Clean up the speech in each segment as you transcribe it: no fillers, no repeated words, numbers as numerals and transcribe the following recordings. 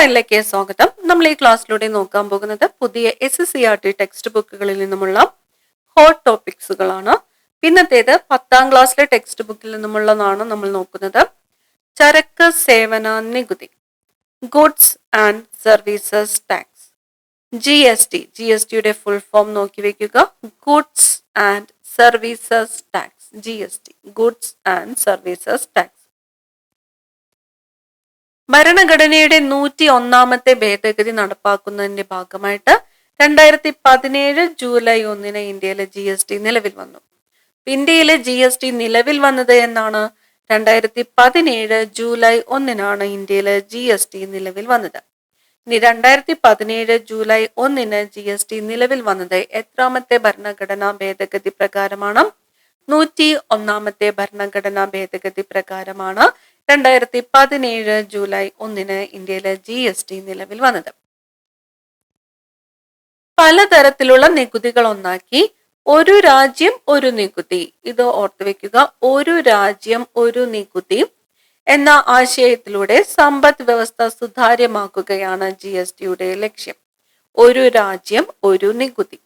ഓൺലൈനിലേക്ക് സ്വാഗതം. നമ്മൾ ഈ ക്ലാസ്സിലൂടെ നോക്കാൻ പോകുന്നത് പുതിയ SSCRT ടെക്സ്റ്റ് ബുക്കുകളിൽ നിന്നുമുള്ള ഹോട്ട് ടോപ്പിക്സുകളാണ്. പിന്നത്തേത് 10ാം ക്ലാസ്സിലെ ടെക്സ്റ്റ് ബുക്കിൽ നിന്നുമുള്ളതാണ് നമ്മൾ നോക്കുന്നത്. ചരക്ക് സേവന നികുതി, goods and services tax, GST full form നോക്കി വെക്കുക. Goods and services tax, GST, goods and services tax. ഭരണഘടനയുടെ 101ാമത്തെ ഭേദഗതി നടപ്പാക്കുന്നതിന്റെ ഭാഗമായിട്ട് 2017 ജൂലൈ 1 ഇന്ത്യയിലെ GST നിലവിൽ വന്നു. ഇന്ത്യയിലെ GST നിലവിൽ വന്നത് എന്നാണ്? 2017 ജൂലൈ 1 ഇന്ത്യയിലെ GST നിലവിൽ വന്നത്. ഇനി 2017 ജൂലൈ 1 GST നിലവിൽ വന്നത് എത്രാമത്തെ ഭരണഘടനാ ഭേദഗതി പ്രകാരമാണ്? 101ാമത്തെ ഭരണഘടനാ ഭേദഗതി പ്രകാരമാണ് 2017 ജൂലൈ 1 ഇന്ത്യയിലെ GST നിലവിൽ വന്നത്. പലതരത്തിലുള്ള നികുതികൾ ഒന്നാക്കി ഒരു രാജ്യം ഒരു നികുതി, ഇത് ഓർത്തു വെക്കുക. ഒരു രാജ്യം ഒരു നികുതി എന്ന ആശയത്തിലൂടെ സമ്പദ് വ്യവസ്ഥ സുതാര്യമാക്കുകയാണ് GSTയുടെ ലക്ഷ്യം. ഒരു രാജ്യം ഒരു നികുതി.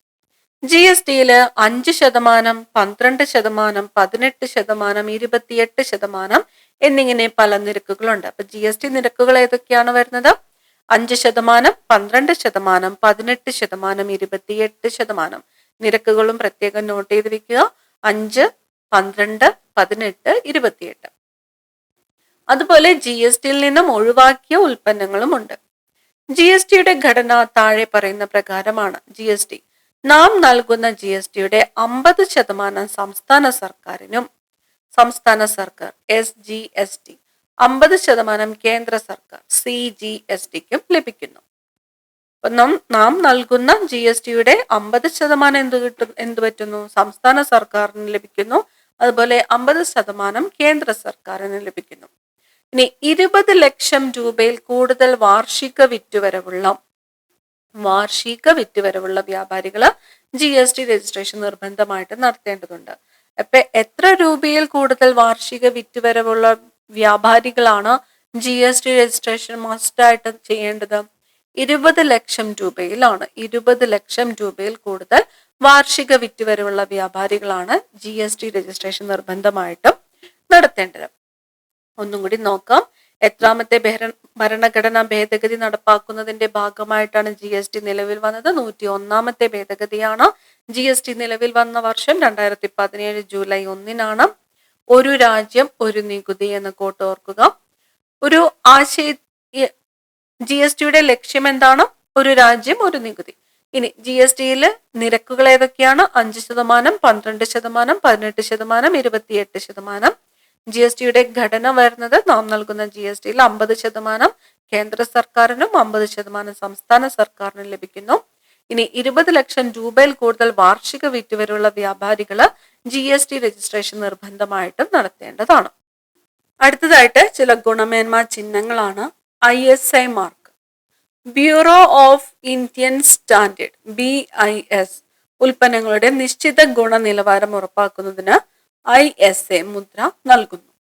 GSTയില് 5%, 12%, 18%, 28% എന്നിങ്ങനെ പല നിരക്കുകളുണ്ട്. അപ്പൊ GST നിരക്കുകൾ ഏതൊക്കെയാണ് വരുന്നത്? 5%, 12%, 18%, 28% നിരക്കുകളും പ്രത്യേകം നോട്ട് ചെയ്ത് വെക്കുക. 5, 12, 18, 28. അതുപോലെ GSTയിൽ നിന്നും ഒഴിവാക്കിയ ഉൽപ്പന്നങ്ങളും ഉണ്ട്. GSTയുടെ ഘടന താഴെ പറയുന്ന പ്രകാരമാണ്. GST നാം നൽകുന്ന GSTയുടെ 50% സംസ്ഥാന സർക്കാർ SGST, 50% കേന്ദ്ര സർക്കാർ CGSTക്കും ലഭിക്കുന്നു. അപ്പൊ നാം നൽകുന്ന GSTയുടെ 50% എന്ത് പറ്റുന്നു? സംസ്ഥാന സർക്കാരിന് ലഭിക്കുന്നു. അതുപോലെ 50% കേന്ദ്ര സർക്കാരിന് ലഭിക്കുന്നു. ഇനി 20 ലക്ഷം രൂപയിൽ കൂടുതൽ വാർഷിക വിറ്റുവരവുള്ള വ്യാപാരികള് GST രജിസ്ട്രേഷൻ നിർബന്ധമായിട്ട് നടത്തേണ്ടതുണ്ട്. അപ്പൊ എത്ര രൂപയിൽ കൂടുതൽ വാർഷിക വിറ്റുവരവുള്ള വ്യാപാരികളാണ് GST രജിസ്ട്രേഷൻ മസ്റ്റ് ആയിട്ട് ചെയ്യേണ്ടത്? 20 ലക്ഷം രൂപയിലാണ്. 20 ലക്ഷം രൂപയിൽ കൂടുതൽ വാർഷിക വിറ്റുവരവുള്ള വ്യാപാരികളാണ് GST രജിസ്ട്രേഷൻ നിർബന്ധമായിട്ടും നടത്തേണ്ടത്. ഒന്നും കൂടി നോക്കാം. എത്രാമത്തെ ഭരണഘടനാ ഭേദഗതി നടപ്പാക്കുന്നതിന്റെ ഭാഗമായിട്ടാണ് GST നിലവിൽ വന്നത്? 101ാമത്തെ ഭേദഗതിയാണ്. GST നിലവിൽ വന്ന വർഷം 2017 ജൂലൈ 1 ഒരു രാജ്യം ഒരു നികുതി എന്ന കോട്ട് ഓർക്കുക. ഒരു GSTയുടെ ലക്ഷ്യം എന്താണ്? ഒരു രാജ്യം ഒരു നികുതി. ഇനി GSTയില് നിരക്കുകൾ ഏതൊക്കെയാണ്? 5%, 12%, 18%, 28%. GSTയുടെ ഘടന വരുന്നത് നാം നൽകുന്ന GSTയിൽ 50% കേന്ദ്ര സർക്കാരിനും 50% സംസ്ഥാന സർക്കാരിനും ലഭിക്കുന്നു. ഇനി 20 ലക്ഷം രൂപയിൽ കൂടുതൽ വാർഷിക വിറ്റുവരവുള്ള വ്യാപാരികള് GST രജിസ്ട്രേഷൻ നിർബന്ധമായിട്ടും നടത്തേണ്ടതാണ്. അടുത്തതായിട്ട് ചില ഗുണമേന്മാ ചിഹ്നങ്ങളാണ്. ISI mark, bureau of Indian standard BIS ഉൽപ്പന്നങ്ങളുടെ നിശ്ചിത ഗുണനിലവാരം ഉറപ്പാക്കുന്നതിന് ISA മുദ്ര നൽകുന്നു.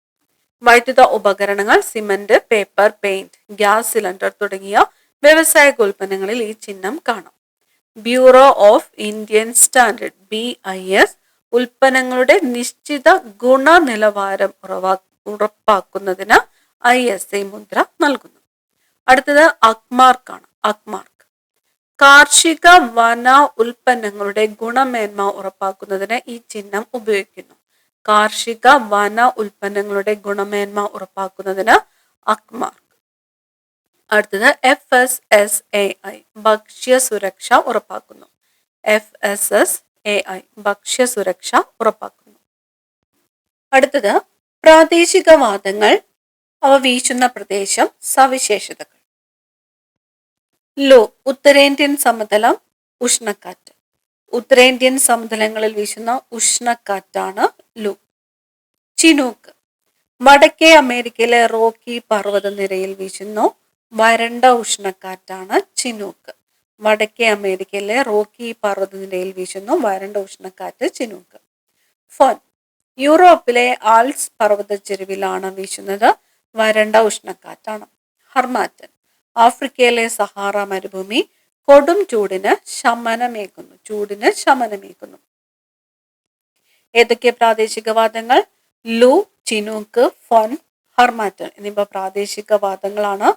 വൈദ്യുത ഉപകരണങ്ങൾ, cement, paper, paint, gas cylinder തുടങ്ങിയ വ്യവസായിക ഉൽപ്പന്നങ്ങളിൽ ഈ ചിഹ്നം കാണാം. Bureau of Indian standard BIS ഉൽപ്പന്നങ്ങളുടെ നിശ്ചിത ഗുണനിലവാരം ഉറപ്പാക്കുന്നതിന് ISA മുദ്ര നൽകുന്നു. അടുത്തത് അക്മാർക്കാണ്. അക്മാർക്ക് കാർഷിക വന ഉൽപ്പന്നങ്ങളുടെ ഗുണമേന്മ ഉറപ്പാക്കുന്നതിന് ഈ ചിഹ്നം ഉപയോഗിക്കുന്നു. കാർഷിക വന ഉൽപ്പന്നങ്ങളുടെ ഗുണമേന്മ ഉറപ്പാക്കുന്നതിന് അക്മാർക്ക്. അടുത്തത് FSSAI ഭക്ഷ്യസുരക്ഷ ഉറപ്പാക്കുന്നു. FSSAI ഭക്ഷ്യസുരക്ഷ ഉറപ്പാക്കുന്നു. അടുത്തത് പ്രാദേശികവാദങ്ങൾ, അവ വീശുന്ന പ്രദേശം, സവിശേഷതകൾ. ലോ ഉത്തരേന്ത്യൻ സമതലം, ഉഷ്ണക്കാറ്റ്. ഉത്തരേന്ത്യൻ സമതലങ്ങളിൽ വീശുന്ന ഉഷ്ണക്കാറ്റാണ് ലോ. ചിനൂക്ക് വടക്കേ അമേരിക്കയിലെ റോക്കി പർവ്വതനിരയിൽ വീശുന്നു വരണ്ട ഉഷ്ണക്കാറ്റാണ് ചിനൂക്ക്. വടക്കേ അമേരിക്കയിലെ റോക്കി പർവ്വതനിരയിൽ വീശുന്നു വരണ്ട ഉഷ്ണക്കാറ്റ് ചിനൂക്ക്. ഫോൻ യൂറോപ്പിലെ ആൽപ്സ് പർവ്വതച്ചെരുവിലാണ് വീശുന്നത് വരണ്ട ഉഷ്ണക്കാറ്റാണ്. ഹർമാറ്റൻ ആഫ്രിക്കയിലെ സഹാറ മരുഭൂമി കൊടും ചൂടിന് ശമനമേകുന്നു. ഏതൊക്കെ പ്രാദേശികവാദങ്ങൾ? ലു, ചിനൂക്ക്, ഫോൻ, ഹർമാറ്റൺ എന്നിവ പ്രാദേശികവാദങ്ങളാണ്.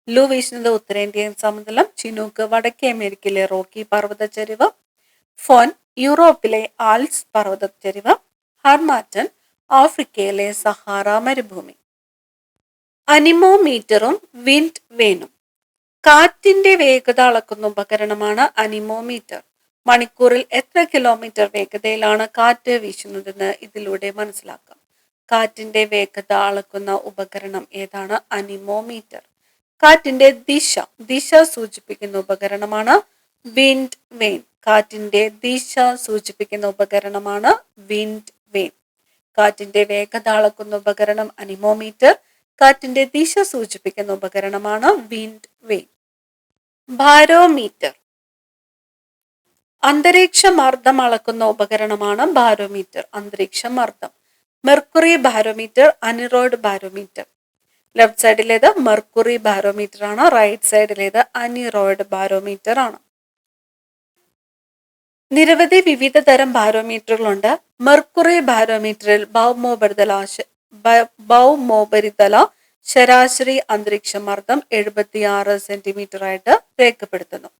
ലു വീശുന്നത് ഉത്തരേന്ത്യൻ സമതലം, ചിനൂക്ക് വടക്കേ അമേരിക്കയിലെ റോക്കി പർവ്വതച്ചരിവ്, ഫോൻ യൂറോപ്പിലെ ആൽസ് പർവ്വതച്ചരിവ്, ഹർമാറ്റൺ ആഫ്രിക്കയിലെ സഹാറ മരുഭൂമി. അനിമോമീറ്ററും വിൻഡ് വെയിനും. കാറ്റിന്റെ വേഗത അളക്കുന്ന ഉപകരണമാണ് അനിമോമീറ്റർ. മണിക്കൂറിൽ എത്ര കിലോമീറ്റർ വേഗതയിലാണ് കാറ്റ് വീശുന്നതെന്ന് ഇതിലൂടെ മനസ്സിലാക്കാം. കാറ്റിന്റെ വേഗത അളക്കുന്ന ഉപകരണം ഏതാണ്? അനിമോമീറ്റർ. കാറ്റിന്റെ ദിശ സൂചിപ്പിക്കുന്ന ഉപകരണമാണ് വിൻഡ് വെയിൻ. കാറ്റിന്റെ ദിശ സൂചിപ്പിക്കുന്ന ഉപകരണമാണ് വിൻഡ് വെയിൻ. കാറ്റിന്റെ വേഗത അളക്കുന്ന ഉപകരണം അനിമോമീറ്റർ. കാറ്റിന്റെ ദിശ സൂചിപ്പിക്കുന്ന ഉപകരണമാണ് വിൻഡ് വെയിൻ. ബാരോമീറ്റർ. അന്തരീക്ഷ മർദ്ദം അളക്കുന്ന ഉപകരണമാണ് ബാരോമീറ്റർ. അന്തരീക്ഷ മർദ്ദം. Mercury barometer, aneroid barometer. Left സൈഡിലേത് മെർക്കുറി ബാരോമീറ്റർ ആണ്, റൈറ്റ് സൈഡിലേത് അനിറോയ്ഡ് ബാരോമീറ്റർ ആണ്. നിരവധി വിവിധ തരം ബാരോമീറ്ററുകളുണ്ട്. മെർക്കുറി ബാരോമീറ്ററിൽ ഭൗമോപരിതല ശരാശരി അന്തരീക്ഷ മർദ്ദം 76 സെന്റിമീറ്റർ ആയിട്ട് രേഖപ്പെടുത്തുന്നു.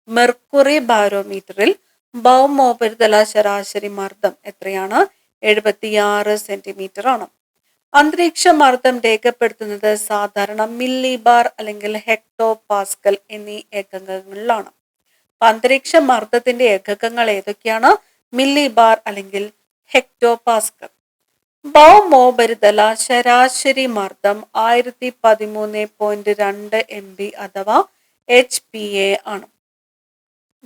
മെർക്കുറി ബാരോമീറ്ററിൽ ഭൗമോപരിതല ശരാശരി മർദ്ദം എത്രയാണ്? 76 സെന്റിമീറ്റർ ആണ്. അന്തരീക്ഷ മർദ്ദം രേഖപ്പെടുത്തുന്നത് സാധാരണ മില്ലി ബാർ അല്ലെങ്കിൽ ഹെക്ടോ പാസ്കൽ എന്നീ ഏകകങ്ങളിലാണ്. അന്തരീക്ഷ മർദ്ദത്തിന്റെ ഏകകങ്ങൾ ഏതൊക്കെയാണ്? മില്ലി ബാർ അല്ലെങ്കിൽ ഹെക്ടോ പാസ്കൽ. ഭൗമോപരിതല ശരാശരി മർദ്ദം 1013.2 MB അഥവാ HPa ആണ്.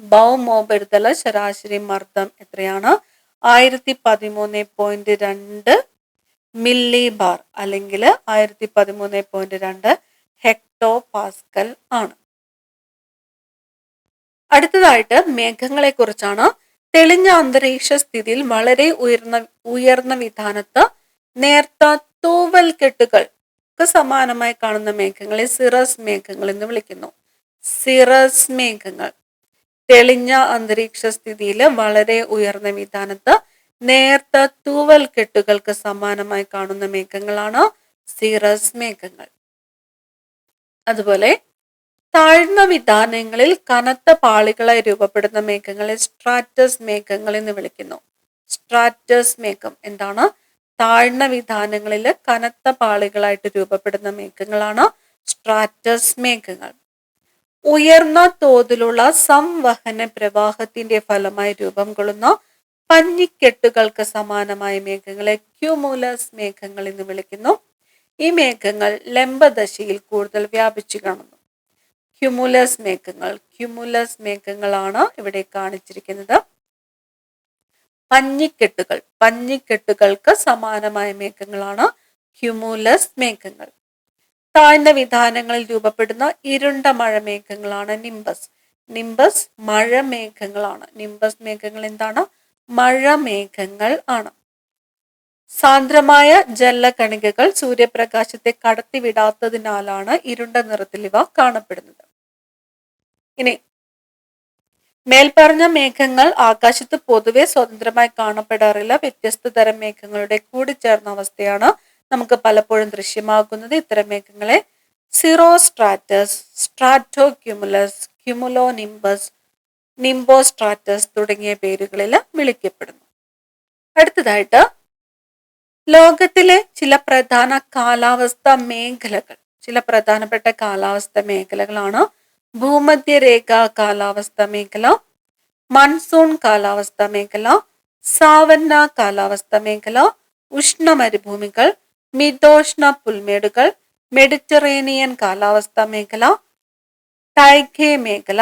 ഭൗമോപരിതല ശരാശരി മർദ്ദം എത്രയാണ്? 1013.2 മില്ലി ബാർ അല്ലെങ്കിൽ 1013.2 ഹെക്ടോ പാസ്കൽ ആണ്. അടുത്തതായിട്ട് മേഘങ്ങളെ കുറിച്ചാണ്. തെളിഞ്ഞ അന്തരീക്ഷ സ്ഥിതിയിൽ വളരെ ഉയർന്ന വിധാനത്ത് നേർത്ത തൂവൽ കെട്ടുകൾക്ക് സമാനമായി കാണുന്ന മേഘങ്ങളെ സിറസ് മേഘങ്ങൾ എന്ന് വിളിക്കുന്നു. സിറസ് മേഘങ്ങൾ തെളിഞ്ഞ അന്തരീക്ഷ സ്ഥിതിയിൽ വളരെ ഉയർന്ന വിധാനത്ത് നേർത്ത തൂവൽ കെട്ടുകൾക്ക് സമാനമായി കാണുന്ന മേഘങ്ങളാണ് സിറസ് മേഘങ്ങൾ. അതുപോലെ താഴ്ന്ന വിധാനങ്ങളിൽ കനത്ത പാളികളായി രൂപപ്പെടുന്ന മേഘങ്ങളെ സ്ട്രാറ്റസ് മേഘങ്ങൾ എന്ന് വിളിക്കുന്നു. സ്ട്രാറ്റസ് മേഘം എന്താണ്? താഴ്ന്ന വിധാനങ്ങളിൽ കനത്ത പാളികളായിട്ട് രൂപപ്പെടുന്ന മേഘങ്ങളാണ് സ്ട്രാറ്റസ് മേഘങ്ങൾ. ഉയർന്ന തോതിലുള്ള സംവഹന പ്രവാഹത്തിന്റെ ഫലമായി രൂപം കൊള്ളുന്ന പഞ്ഞിക്കെട്ടുകൾക്ക് സമാനമായ മേഘങ്ങളെ ക്യുമുലസ് മേഘങ്ങൾ എന്ന് വിളിക്കുന്നു. ഈ മേഘങ്ങൾ ലംബദശയിൽ കൂടുതൽ വ്യാപിച്ചു കാണുന്നു. ക്യുമുലസ് മേഘങ്ങളാണ് ഇവിടെ കാണിച്ചിരിക്കുന്നത്. പഞ്ഞിക്കെട്ടുകൾക്ക് സമാനമായ മേഘങ്ങളാണ് ക്യുമുലസ് മേഘങ്ങൾ. താഴ്ന്ന വിധാനങ്ങളിൽ രൂപപ്പെടുന്ന ഇരുണ്ട മഴമേഘങ്ങളാണ് നിംബസ് മഴമേഘങ്ങളാണ്. നിംബസ് മേഘങ്ങൾ എന്താണ്? മഴമേഘങ്ങൾ ആണ്. സാന്ദ്രമായ ജലകണികകൾ സൂര്യപ്രകാശത്തെ കടത്തിവിടാത്തതിനാലാണ് ഇരുണ്ട നിറത്തിൽ ഇവ കാണപ്പെടുന്നത്. ഇനി മേൽപ്പറഞ്ഞ മേഘങ്ങൾ ആകാശത്ത് പൊതുവെ സ്വതന്ത്രമായി കാണപ്പെടാറില്ല. വ്യത്യസ്ത തരം മേഘങ്ങളുടെ കൂടിച്ചേർന്ന അവസ്ഥയാണ് നമുക്ക് പലപ്പോഴും ദൃശ്യമാകുന്നത്. ഇത്തരം മേഘങ്ങളെ സിറോസ്ട്രാറ്റസ്, സ്ട്രാറ്റോ ക്യുമുലസ്, ക്യുമുലോ നിംബസ്, നിംബോസ്ട്രാറ്റസ് തുടങ്ങിയ പേരുകളിൽ വിളിക്കപ്പെടുന്നു. അടുത്തതായിട്ട് ലോകത്തിലെ ചില പ്രധാനപ്പെട്ട കാലാവസ്ഥ മേഖലകളാണ് ഭൂമധ്യരേഖ കാലാവസ്ഥ മേഖല, മൺസൂൺ കാലാവസ്ഥ മേഖല, സാവന്ന കാലാവസ്ഥ മേഖല, ഉഷ്ണമരുഭൂമികൾ, മിതോഷ്ണ പുൽമേടുകൾ, മെഡിറ്ററേനിയൻ കാലാവസ്ഥ മേഖല, ടൈഗെ മേഖല,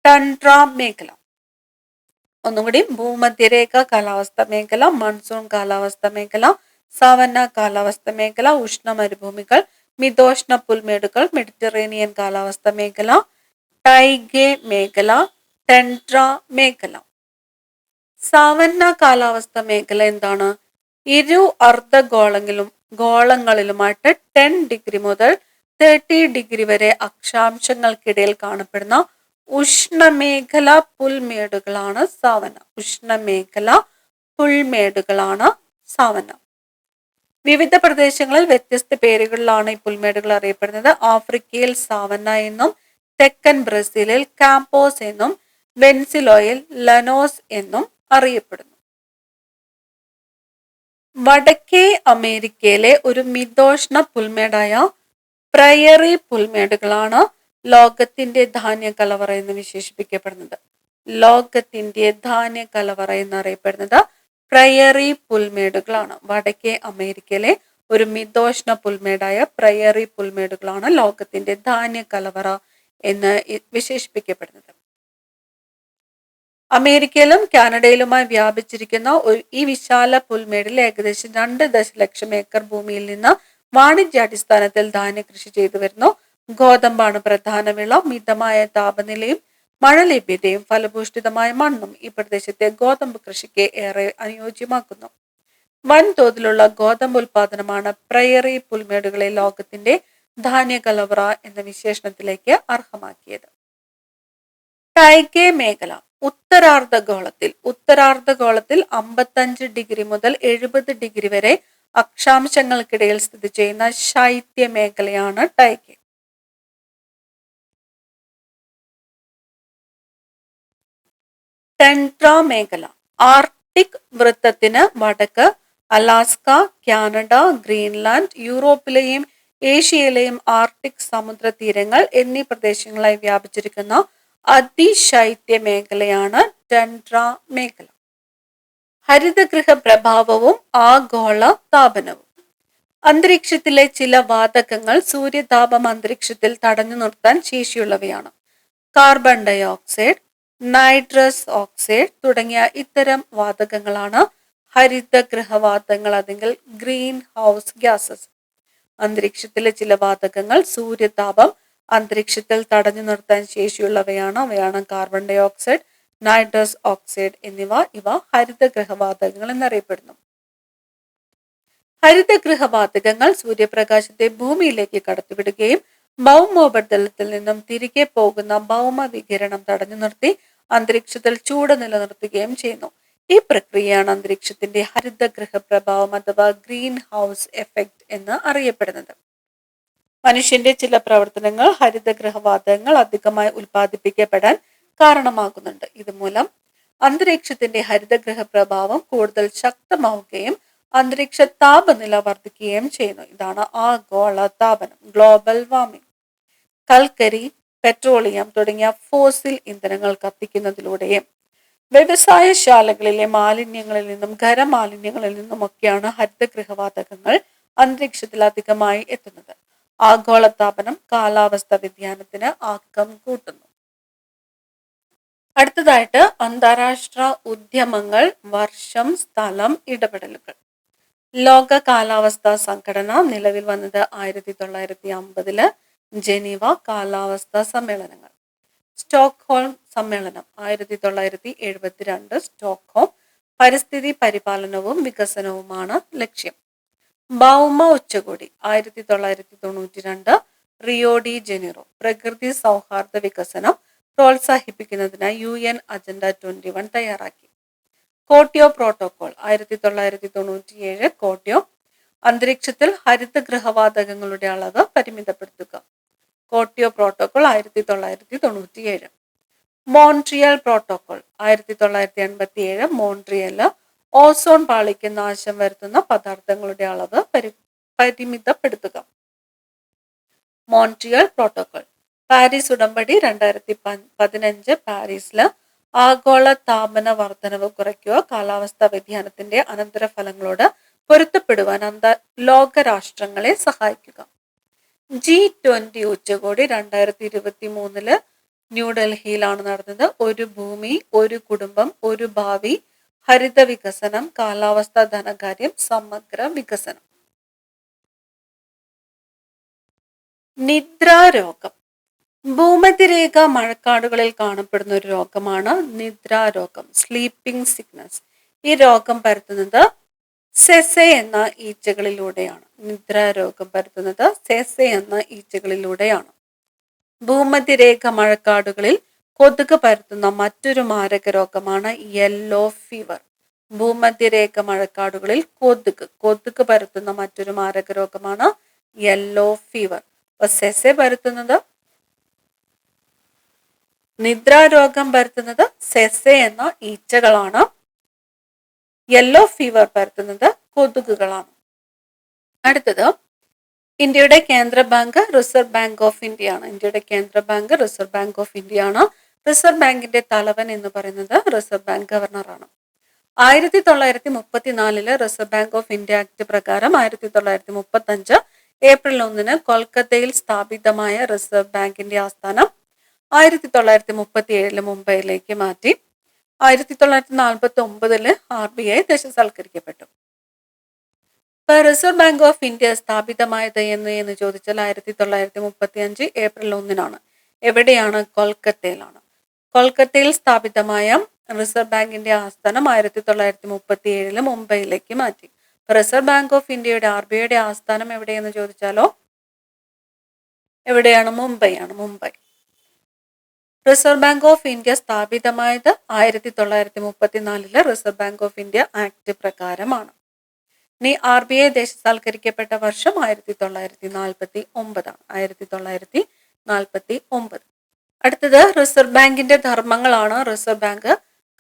ടണ്ട്ര മേഖല. ഒന്നുകൂടി: ഭൂമധ്യരേഖ കാലാവസ്ഥ മേഖല, മൺസൂൺ കാലാവസ്ഥ മേഖല, സാവന്ന കാലാവസ്ഥ മേഖല, ഉഷ്ണമരുഭൂമികൾ, മിതോഷ്ണ പുൽമേടുകൾ, മെഡിറ്ററേനിയൻ കാലാവസ്ഥ മേഖല, ടൈഗെ മേഖല, ടണ്ട്ര മേഖല. സാവന്ന കാലാവസ്ഥ മേഖല എന്താണ്? ഇരു അർദ്ധഗോളങ്ങളിലുമായിട്ട് 10 ഡിഗ്രി മുതൽ 30 ഡിഗ്രി വരെ അക്ഷാംശങ്ങൾക്കിടയിൽ കാണപ്പെടുന്ന ഉഷ്ണമേഖല പുൽമേടുകളാണ് സാവന. ഉഷ്ണമേഖല പുൽമേടുകളാണ് സാവന. വിവിധ പ്രദേശങ്ങളിൽ വ്യത്യസ്ത പേരുകളിലാണ് ഈ പുൽമേടുകൾ അറിയപ്പെടുന്നത്. ആഫ്രിക്കയിൽ സാവന്ന എന്നും, തെക്കൻ ബ്രസീലിൽ കാമ്പോസ് എന്നും, വെൻസിലോയിൽ ലനോസ് എന്നും അറിയപ്പെടുന്നു. വടക്കേ അമേരിക്കയിലെ ഒരു മിതോഷ്ണ പുൽമേടായ പ്രയറി പുൽമേടുകളാണ് ലോകത്തിന്റെ ധാന്യ കലവറ എന്ന് വിശേഷിപ്പിക്കപ്പെടുന്നത്. ലോകത്തിന്റെ ധാന്യ കലവറ എന്നറിയപ്പെടുന്നത് പ്രയറി പുൽമേടുകളാണ്. വടക്കേ അമേരിക്കയിലെ ഒരു മിതോഷ്ണ പുൽമേടായ പ്രയറി പുൽമേടുകളാണ് ലോകത്തിന്റെ ധാന്യ കലവറ എന്ന് വിശേഷിപ്പിക്കപ്പെടുന്നത്. അമേരിക്കയിലും കാനഡയിലുമായി വ്യാപിച്ചിരിക്കുന്ന ഈ വിശാല പുൽമേടിൽ ഏകദേശം 2 ദശലക്ഷം ഏക്കർ ഭൂമിയിൽ നിന്ന് വാണിജ്യാടിസ്ഥാനത്തിൽ ധാന്യ കൃഷി ചെയ്തു വരുന്നു. ഗോതമ്പാണ് പ്രധാന വിള. മിതമായ താപനിലയും മഴ ലഭ്യതയും ഫലഭൂഷ്ഠിതമായ മണ്ണും ഈ പ്രദേശത്തെ ഗോതമ്പ് കൃഷിക്ക് ഏറെ അനുയോജ്യമാക്കുന്നു. വൻതോതിലുള്ള ഗോതമ്പ് ഉൽപാദനമാണ് പ്രയറി പുൽമേടുകളെ ലോകത്തിന്റെ ധാന്യ കലവറ എന്ന വിശേഷണത്തിലേക്ക് അർഹമാക്കിയത്. ടൈഗെ മേഖല ഉത്തരാർദ്ധഗോളത്തിൽ 55 ഡിഗ്രി മുതൽ 70 ഡിഗ്രി വരെ അക്ഷാംശങ്ങൾക്കിടയിൽ സ്ഥിതി ചെയ്യുന്ന ശൈത്യ മേഖലയാണ് ടൈഗെ. ടെൻട്ര മേഖല ആർട്ടിക് വൃത്തത്തിന് വടക്ക് അലാസ്ക, കാനഡ, ഗ്രീൻലാൻഡ്, യൂറോപ്പിലെയും ഏഷ്യയിലെയും ആർട്ടിക് സമുദ്ര തീരങ്ങൾ എന്നീ പ്രദേശങ്ങളായി വ്യാപിച്ചിരിക്കുന്ന അതിശൈത്യ മേഖലയാണ് ടെൻട്ര മേഖല. ഹരിതഗൃഹ പ്രഭാവവും ആഗോള താപനവും. അന്തരീക്ഷത്തിലെ ചില വാതകങ്ങൾ സൂര്യതാപം അന്തരീക്ഷത്തിൽ തടഞ്ഞു നിർത്താൻ ശേഷിയുള്ളവയാണ്. Carbon dioxide, nitrous oxide തുടങ്ങിയ ഇത്തരം വാതകങ്ങളാണ് ഹരിതഗൃഹവാതകങ്ങൾ അല്ലെങ്കിൽ ഗ്രീൻ ഹൗസ് ഗ്യാസസ്. അന്തരീക്ഷത്തിലെ ചില വാതകങ്ങൾ സൂര്യതാപം അന്തരീക്ഷത്തിൽ തടഞ്ഞു നിർത്താൻ ശേഷിയുള്ളവയാണ്. അവയാണ് carbon dioxide, nitrous oxide എന്നിവ. ഇവ ഹരിതഗൃഹവാതകങ്ങൾ എന്നറിയപ്പെടുന്നു. ഹരിതഗൃഹവാതകങ്ങൾ സൂര്യപ്രകാശത്തെ ഭൂമിയിലേക്ക് കടത്തിവിടുകയും ഭൗമോപരിതലത്തിൽ നിന്നും തിരികെ പോകുന്ന ഭൗമ വികിരണം തടഞ്ഞു നിർത്തി അന്തരീക്ഷത്തിൽ ചൂട് നിലനിർത്തുകയും ചെയ്യുന്നു. ഈ പ്രക്രിയയാണ് അന്തരീക്ഷത്തിന്റെ ഹരിതഗൃഹ പ്രഭാവം അഥവാ ഗ്രീൻ ഹൗസ് എഫക്റ്റ് എന്ന് അറിയപ്പെടുന്നത്. മനുഷ്യന്റെ ചില പ്രവർത്തനങ്ങൾ ഹരിതഗൃഹവാതകങ്ങൾ അധികമായി ഉൽപ്പാദിപ്പിക്കപ്പെടാൻ കാരണമാകുന്നുണ്ട്. ഇതുമൂലം അന്തരീക്ഷത്തിന്റെ ഹരിതഗൃഹ പ്രഭാവം കൂടുതൽ ശക്തമാവുകയും അന്തരീക്ഷ താപനില വർദ്ധിക്കുകയും ചെയ്യുന്നു. ഇതാണ് ആഗോള താപനം, ഗ്ലോബൽ വാർമിംഗ്. കൽക്കരി, പെട്രോളിയം തുടങ്ങിയ ഫോസിൽ ഇന്ധനങ്ങൾ കത്തിക്കുന്നതിലൂടെയും വ്യവസായശാലകളിലെ മാലിന്യങ്ങളിൽ നിന്നും ഖരമാലിന്യങ്ങളിൽ നിന്നുമൊക്കെയാണ് ഹരിതഗൃഹവാതകങ്ങൾ അന്തരീക്ഷത്തിൽ അധികമായി എത്തുന്നത്. ആഗോളതാപനം കാലാവസ്ഥ വ്യതിയാനത്തിന് ആക്കം കൂട്ടുന്നു. അടുത്തതായിട്ട് അന്താരാഷ്ട്ര ഉദ്യമങ്ങൾ, വർഷം, സ്ഥലം, ഇടപെടലുകൾ. ലോക കാലാവസ്ഥാ സംഘടന നിലവിൽ വന്നത് 1950 ജനീവ കാലാവസ്ഥാ സമ്മേളനങ്ങൾ. സ്റ്റോക്ക്ഹോം സമ്മേളനം 1972 സ്റ്റോക്ക്ഹോം. പരിസ്ഥിതി പരിപാലനവും വികസനവുമാണ് ലക്ഷ്യം. ഭൗമ ഉച്ചകോടി 1992 റിയോ ഡി ജനീറോ. പ്രകൃതി സൗഹാർദ്ദ വികസനം പ്രോത്സാഹിപ്പിക്കുന്നതിനായി UN അജണ്ട 21 തയ്യാറാക്കി. Kyoto protocol 1997 Kyoto. അന്തരീക്ഷത്തിൽ ഹരിതഗൃഹവാതകങ്ങളുടെ അളവ് പരിമിതപ്പെടുത്തുക. Kyoto protocol 1997. Montreal protocol 1987 Montreal. Ozone പാളിക്ക് നാശം വരുത്തുന്ന പദാർത്ഥങ്ങളുടെ അളവ് പരിമിതപ്പെടുത്തുക. Montreal protocol. പാരീസ് ഉടമ്പടി 2015 പാരീസില് ആഗോള താപന വർധനവ് കുറയ്ക്കുക, കാലാവസ്ഥാ വ്യതിയാനത്തിന്റെ അനന്തരഫലങ്ങളോട് പൊരുത്തപ്പെടുവാൻ ലോകരാഷ്ട്രങ്ങളെ സഹായിക്കുക. G20 ഉച്ചകോടി 2023 ന്യൂഡൽഹിയിലാണ് നടന്നത്. ഒരു ഭൂമി, ഒരു കുടുംബം, ഒരു ഭാവി, ഹരിത വികസനം, കാലാവസ്ഥാ ധനകാര്യം, സമഗ്ര വികസനം. നിദ്രാരോഗം. ഭൂമധ്യരേഖ മഴക്കാടുകളിൽ കാണപ്പെടുന്ന ഒരു രോഗമാണ് നിദ്രാരോഗം, സ്ലീപ്പിംഗ് സിക്നസ്. ഈ രോഗം പരത്തുന്നത് സെസെ എന്ന ഈച്ചകളിലൂടെയാണ്. നിദ്രാരോഗം പരത്തുന്നത് സെസെ എന്ന ഈച്ചകളിലൂടെയാണ്. ഭൂമധ്യരേഖ മഴക്കാടുകളിൽ കൊതുക് പരത്തുന്ന മറ്റൊരു മാരക രോഗമാണ് യെല്ലോ ഫീവർ. ഭൂമധ്യരേഖ മഴക്കാടുകളിൽ കൊതുക് പരത്തുന്ന മറ്റൊരു മാരക രോഗമാണ് യെല്ലോ ഫീവർ. അപ്പൊ സെസെ പരത്തുന്നത്, നിദ്രാരോഗം പരത്തുന്നത് സെസെ എന്ന ഈച്ചകളാണ്. Yellow fever പരത്തുന്നത് കൊതുകുകളാണ്. അടുത്തത് ഇന്ത്യയുടെ കേന്ദ്ര Bank Reserve Bank of India ആണ്. ഇന്ത്യയുടെ കേന്ദ്ര Bank Reserve Bank of India ആണ്. റിസർവ് ബാങ്കിന്റെ തലവൻ എന്ന് പറയുന്നത് റിസർവ് ബാങ്ക് ഗവർണറാണ്. 1934 Reserve Bank of India Act പ്രകാരം 1935 ഏപ്രിൽ 1 കൊൽക്കത്തയിൽ സ്ഥാപിതമായ റിസർവ് ബാങ്കിന്റെ ആസ്ഥാനം 1937 മുംബൈയിലേക്ക് മാറ്റി. 1949 RBI ദേശസാൽക്കരിക്കപ്പെട്ടു. ഇപ്പൊ റിസർവ് ബാങ്ക് ഓഫ് ഇന്ത്യ സ്ഥാപിതമായത് എന്ന് ചോദിച്ചാൽ 1935 ഏപ്രിൽ 1 എവിടെയാണ്? കൊൽക്കത്തയിലാണ്. കൊൽക്കത്തയിൽ സ്ഥാപിതമായ റിസർവ് ബാങ്കിന്റെ ആസ്ഥാനം 1937 മുംബൈയിലേക്ക് മാറ്റി. റിസർവ് ബാങ്ക് ഓഫ് ഇന്ത്യയുടെ RBIയുടെ ആസ്ഥാനം എവിടെയെന്ന് ചോദിച്ചാലോ എവിടെയാണ്? മുംബൈ ആണ്. Mumbai. Reserve Bank of India സ്ഥാപിതമായത് 1934 Reserve Bank of India act പ്രകാരമാണ്. ഇനി RBI ദേശസാൽക്കരിക്കപ്പെട്ട വർഷം 1949 ആണ്. 1949. അടുത്തത് റിസർവ് ബാങ്കിന്റെ ധർമ്മങ്ങളാണ്. റിസർവ് ബാങ്ക്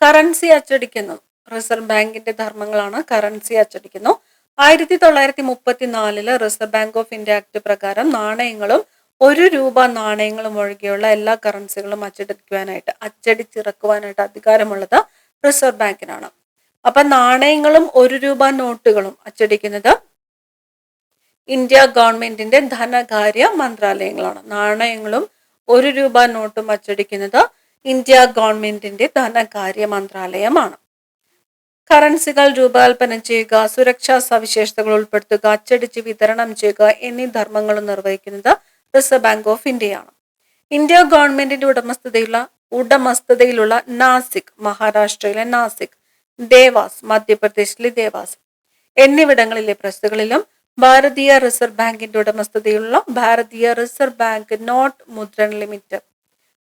കറൻസി അച്ചടിക്കുന്നു. റിസർവ് ബാങ്കിന്റെ ധർമ്മങ്ങളാണ് കറൻസി അച്ചടിക്കുന്നു. 1934 Reserve Bank of India Act പ്രകാരം നാണയങ്ങളും ₹1 നാണയങ്ങളും ഒഴികെയുള്ള എല്ലാ കറൻസികളും അച്ചടിച്ചിറക്കുവാനായിട്ട് അധികാരമുള്ളത് റിസർവ് ബാങ്കിനാണ്. അപ്പൊ നാണയങ്ങളും ₹1 നോട്ടുകളും അച്ചടിക്കുന്നത് ഇന്ത്യ ഗവൺമെന്റിന്റെ ധനകാര്യ മന്ത്രാലയങ്ങളാണ്. നാണയങ്ങളും ₹1 നോട്ടും അച്ചടിക്കുന്നത് ഇന്ത്യ ഗവൺമെന്റിന്റെ ധനകാര്യ മന്ത്രാലയമാണ്. കറൻസികൾ രൂപകൽപ്പന ചെയ്യുക, സുരക്ഷാ സവിശേഷതകൾ ഉൾപ്പെടുത്തുക, അച്ചടിച്ച് വിതരണം ചെയ്യുക എന്നീ ധർമ്മങ്ങളും നിർവഹിക്കുന്നത് റിസർവ് ബാങ്ക് ഓഫ് ഇന്ത്യയാണ്. ഇന്ത്യ ഗവൺമെന്റിന്റെ ഉടമസ്ഥതയിലുള്ള നാസിക് മഹാരാഷ്ട്രയിലെ നാസിക്, ദേവാസ് മധ്യപ്രദേശിലെ ദേവാസ് എന്നിവിടങ്ങളിലെ പ്രസ്സുകളിലും ഭാരതീയ റിസർവ് ബാങ്കിന്റെ ഉടമസ്ഥതയിലുള്ള Bharatiya Reserve Bank Note Mudran Limited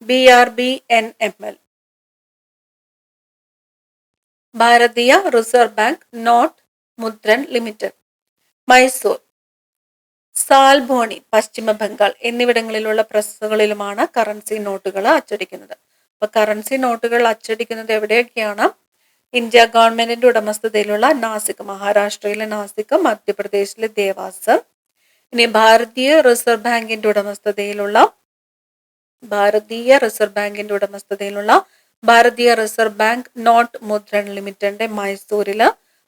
BRBNML, Bharatiya Reserve Bank Note Mudran Limited, Mysore, Salboni Paschim Bengal എന്നിവിടങ്ങളിലുള്ള പ്രസ്സുകളിലുമാണ് currency നോട്ടുകൾ അച്ചടിക്കുന്നത്. അപ്പൊ കറൻസി നോട്ടുകൾ അച്ചടിക്കുന്നത് എവിടെയൊക്കെയാണ്? ഇന്ത്യ ഗവൺമെന്റിന്റെ ഉടമസ്ഥതയിലുള്ള നാസിക് മഹാരാഷ്ട്രയിലെ നാസിക്, മധ്യപ്രദേശിലെ ദേവാസ്. ഇനി ഭാരതീയ റിസർവ് ബാങ്കിന്റെ ഉടമസ്ഥതയിലുള്ള Bharatiya Reserve Bank Note Mudran ലിമിറ്റഡിന്റെ മൈസൂരില്,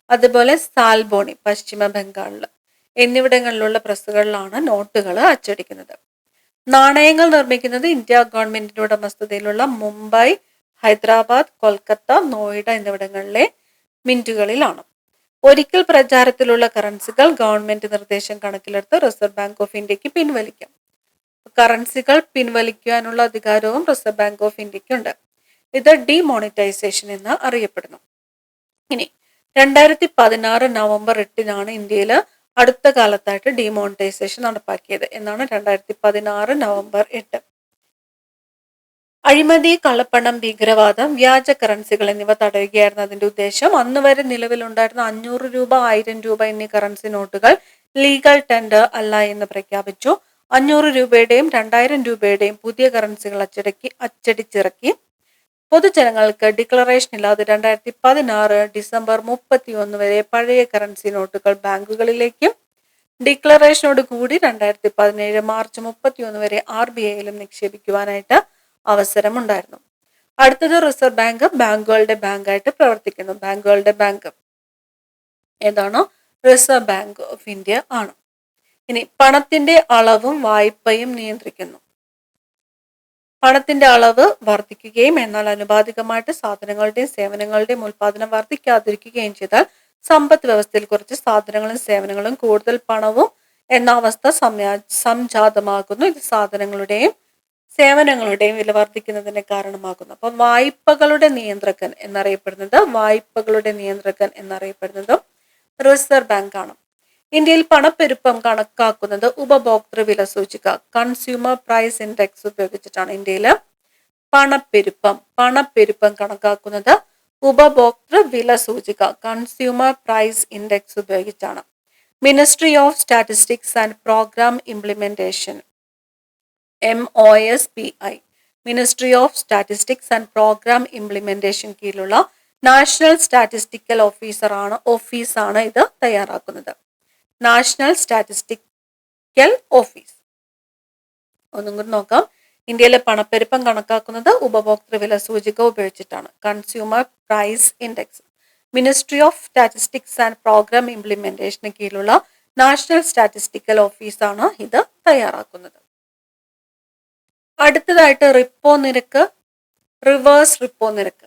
അതുപോലെ സാൽബോണി പശ്ചിമ ബംഗാളില് എന്നിവിടങ്ങളിലുള്ള പ്രസ്സുകളിലാണ് നോട്ടുകൾ അച്ചടിക്കുന്നത്. നാണയങ്ങൾ നിർമ്മിക്കുന്നത് ഇന്ത്യ ഗവൺമെന്റിന്റെ ഉടമസ്ഥതയിലുള്ള മുംബൈ, ഹൈദരാബാദ്, കൊൽക്കത്ത, നോയിഡ എന്നിവിടങ്ങളിലെ മിന്റുകളിലാണ്. ഒരിക്കൽ പ്രചാരത്തിലുള്ള കറൻസികൾ ഗവൺമെന്റ് നിർദ്ദേശം കണക്കിലെടുത്ത് റിസർവ് ബാങ്ക് ഓഫ് ഇന്ത്യക്ക് പിൻവലിക്കാം. കറൻസികൾ പിൻവലിക്കാനുള്ള അധികാരവും റിസർവ് ബാങ്ക് ഓഫ് ഇന്ത്യക്കുണ്ട്. ഇത് ഡിമോണിറ്റൈസേഷൻ എന്ന് അറിയപ്പെടുന്നു. ഇനി 2016 നവംബർ 8 ഇന്ത്യയിൽ അടുത്ത കാലത്തായിട്ട് ഡിമോണിറ്റൈസേഷൻ നടപ്പാക്കിയത്. എന്നാണ് 2016 നവംബർ 8. അഴിമതി, കള്ളപ്പണം, ഭീകരവാദം, വ്യാജ കറൻസികൾ എന്നിവ തടയുകയായിരുന്നു അതിന്റെ ഉദ്ദേശം. അന്ന് വരെ നിലവിലുണ്ടായിരുന്ന ₹500, ₹1000 എന്നീ കറൻസി നോട്ടുകൾ ലീഗൽ ടെൻഡർ അല്ല എന്ന് പ്രഖ്യാപിച്ചു. ₹500 ₹2000 പുതിയ കറൻസികൾ അച്ചടിച്ചിറക്കി. പൊതുജനങ്ങൾക്ക് ഡിക്ലറേഷൻ ഇല്ലാതെ 2016 ഡിസംബർ 31 വരെ പഴയ കറൻസി നോട്ടുകൾ ബാങ്കുകളിലേക്കും ഡിക്ലറേഷനോട് കൂടി 2017 മാർച്ച് 31 വരെ RBIയിലും നിക്ഷേപിക്കുവാനായിട്ട് അവസരമുണ്ടായിരുന്നു. അടുത്തത് റിസർവ് ബാങ്ക് ബാങ്കുകളുടെ ബാങ്കായിട്ട് പ്രവർത്തിക്കുന്നു. ബാങ്കുകളുടെ ബാങ്ക് ഏതാണോ? റിസർവ് ബാങ്ക് ഓഫ് ഇന്ത്യ ആണ്. ഇനി പണത്തിന്റെ അളവും വായ്പയും നിയന്ത്രിക്കുന്നു. പണത്തിന്റെ അളവ് വർദ്ധിക്കുകയും എന്നാൽ അനുപാതികമായിട്ട് സാധനങ്ങളുടെയും സേവനങ്ങളുടെയും ഉൽപാദനം വർദ്ധിക്കാതിരിക്കുകയും ചെയ്താൽ സമ്പദ് വ്യവസ്ഥയിൽ കുറച്ച് സാധനങ്ങളും സേവനങ്ങളും കൂടുതൽ പണവും എന്ന അവസ്ഥ സംജാതമാകുന്നു. ഇത് സാധനങ്ങളുടെയും സേവനങ്ങളുടെയും വില വർദ്ധിക്കുന്നതിന് കാരണമാകുന്നു. അപ്പൊ വായ്പകളുടെ നിയന്ത്രകൻ എന്നറിയപ്പെടുന്നത് റിസർവ് ബാങ്ക് ആണ്. ഇന്ത്യയിൽ പണപ്പെരുപ്പം കണക്കാക്കുന്നത് ഉപഭോക്തൃ വില സൂചിക കൺസ്യൂമർ പ്രൈസ് ഇൻഡെക്സ് ഉപയോഗിച്ചിട്ടാണ്. ഇന്ത്യയിൽ പണപ്പെരുപ്പം കണക്കാക്കുന്നത് ഉപഭോക്തൃ വില സൂചിക കൺസ്യൂമർ പ്രൈസ് ഇൻഡെക്സ് ഉപയോഗിച്ചാണ്. Ministry of statistics and programme implementation MOSPI ministry of statistics and programme implementation കീഴിലുള്ള നാഷണൽ സ്റ്റാറ്റിസ്റ്റിക്കൽ ഓഫീസാണ് ഇത് തയ്യാറാക്കുന്നത്. National statistical office. ഒന്നും കൂടി നോക്കാം. ഇന്ത്യയിലെ പണപ്പെരുപ്പം കണക്കാക്കുന്നത് ഉപഭോക്തൃ വില സൂചിക ഉപയോഗിച്ചിട്ടാണ്. Consumer price index. Ministry of statistics and Programme ഇംപ്ലിമെന്റേഷന് കീഴിലുള്ള നാഷണൽ സ്റ്റാറ്റിസ്റ്റിക്കൽ ഓഫീസാണ് ഇത് തയ്യാറാക്കുന്നത്. അടുത്തതായിട്ട് റിപ്പോ നിരക്ക്, റിവേഴ്സ് റിപ്പോ നിരക്ക്.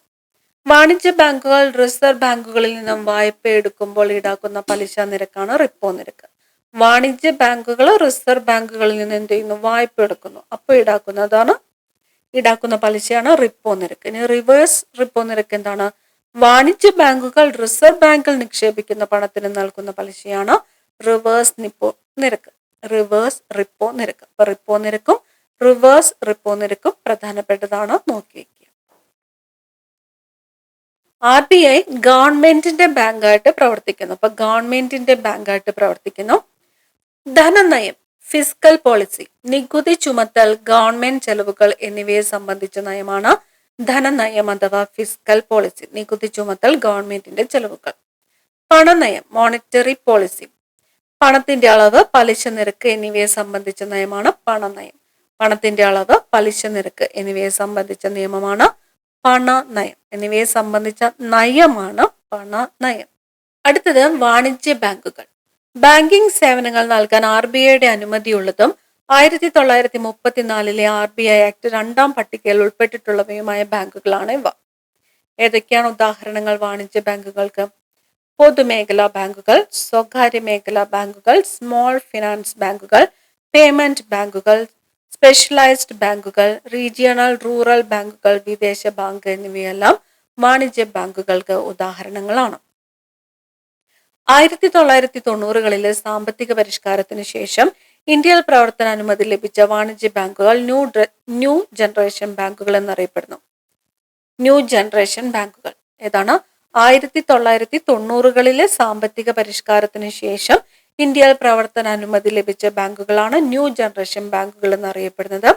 വാണിജ്യ ബാങ്കുകൾ റിസർവ് ബാങ്കുകളിൽ നിന്നും വായ്പ എടുക്കുമ്പോൾ ഈടാക്കുന്ന പലിശ നിരക്കാണ് റിപ്പോ നിരക്ക്. വാണിജ്യ ബാങ്കുകൾ റിസർവ് ബാങ്കുകളിൽ നിന്ന് എന്ത് ചെയ്യുന്നു? വായ്പ എടുക്കുന്നു. അപ്പോൾ ഈടാക്കുന്ന പലിശയാണ് റിപ്പോ നിരക്ക്. ഇനി റിവേഴ്സ് റിപ്പോ നിരക്ക് എന്താണ്? വാണിജ്യ ബാങ്കുകൾ റിസർവ് ബാങ്കിൽ നിക്ഷേപിക്കുന്ന പണത്തിന് നൽകുന്ന പലിശയാണ് റിവേഴ്സ് നിരക്ക്. റിവേഴ്സ് റിപ്പോ നിരക്ക്. അപ്പൊ റിപ്പോ നിരക്കും റിവേഴ്സ് റിപ്പോ നിരക്കും പ്രധാനപ്പെട്ടതാണ്, നോക്കി വയ്ക്കുക. RBI ഗവൺമെന്റിന്റെ ബാങ്കായിട്ട് പ്രവർത്തിക്കുന്നു. അപ്പൊ ഗവൺമെന്റിന്റെ ബാങ്കായിട്ട് പ്രവർത്തിക്കുന്നു. ധനനയം, ഫിസ്ക്കൽ പോളിസി, നികുതി ചുമത്തൽ, ഗവൺമെന്റ് ചെലവുകൾ എന്നിവയെ സംബന്ധിച്ച നയമാണ് ധനനയം അഥവാ ഫിസ്ക്കൽ പോളിസി. നികുതി ചുമത്തൽ, ഗവൺമെന്റിന്റെ ചെലവുകൾ. പണനയം, മോണിറ്ററി പോളിസി, പണത്തിന്റെ അളവ്, പലിശ നിരക്ക് എന്നിവയെ സംബന്ധിച്ച നയമാണ് പണനയം. പണത്തിന്റെ അളവ്, പലിശ നിരക്ക് എന്നിവയെ സംബന്ധിച്ച നിയമമാണ് പണനയം. എന്നിവയെ സംബന്ധിച്ച നയമാണ് പണനയം. അടുത്തത് വാണിജ്യ ബാങ്കുകൾ. ബാങ്കിംഗ് സേവനങ്ങൾ നൽകാൻ RBIയുടെ അനുമതിയുള്ളതും 1934 RBI ആക്ട് 2ാം പട്ടികയിൽ ഉൾപ്പെട്ടിട്ടുള്ളവയുമായ ബാങ്കുകളാണ് ഇവ. ഏതൊക്കെയാണ് ഉദാഹരണങ്ങൾ വാണിജ്യ ബാങ്കുകൾക്ക്? പൊതുമേഖലാ ബാങ്കുകൾ, സ്വകാര്യ മേഖലാ ബാങ്കുകൾ, സ്മോൾ ഫിനാൻസ് ബാങ്കുകൾ, പേയ്മെന്റ് ബാങ്കുകൾ, സ്പെഷ്യലൈസ്ഡ് ബാങ്കുകൾ, റീജിയണൽ റൂറൽ ബാങ്കുകൾ, വിദേശ ബാങ്ക് എന്നിവയെല്ലാം വാണിജ്യ ബാങ്കുകൾക്ക് ഉദാഹരണങ്ങളാണ്. 1990കളിലെ സാമ്പത്തിക പരിഷ്കാരത്തിന് ശേഷം ഇന്ത്യയിൽ പ്രവർത്തനാനുമതി ലഭിച്ച വാണിജ്യ ബാങ്കുകൾ ന്യൂ ജനറേഷൻ ബാങ്കുകൾ എന്നറിയപ്പെടുന്നു. ന്യൂ ജനറേഷൻ ബാങ്കുകൾ ഏതാണ്? 1990കളിലെ സാമ്പത്തിക പരിഷ്കാരത്തിന് ശേഷം ഇന്ത്യയിൽ പ്രവർത്തനാനുമതി ലഭിച്ച ബാങ്കുകളാണ് ന്യൂ ജനറേഷൻ ബാങ്കുകൾ എന്നറിയപ്പെടുന്നത്.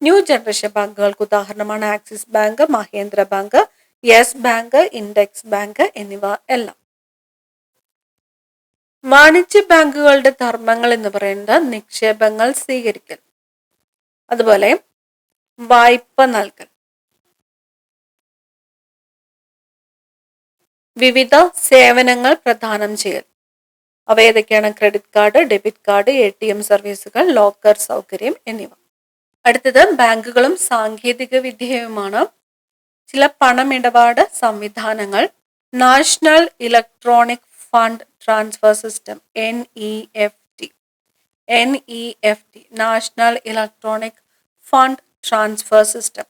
ന്യൂ ജനറേഷൻ ബാങ്കുകൾക്ക് ഉദാഹരണമാണ് axis bank, Mahendra bank, yes bank, index bank എന്നിവ എല്ലാം. വാണിജ്യ ബാങ്കുകളുടെ ധർമ്മങ്ങൾ എന്ന് പറയുന്നത് നിക്ഷേപങ്ങൾ സ്വീകരിക്കൽ, അതുപോലെ വായ്പ നൽകൽ, വിവിധ സേവനങ്ങൾ പ്രദാനം ചെയ്യൽ. അവ ഏതൊക്കെയാണ്? Credit card, debit card, ATM സർവീസുകൾ, ലോക്കർ സൗകര്യം എന്നിവ. അടുത്തത് ബാങ്കുകളും സാങ്കേതിക വിദ്യയുമാണ്. ചില പണമിടപാട് സംവിധാനങ്ങൾ. National electronic fund transfer system NEFT, national electronic fund transfer system.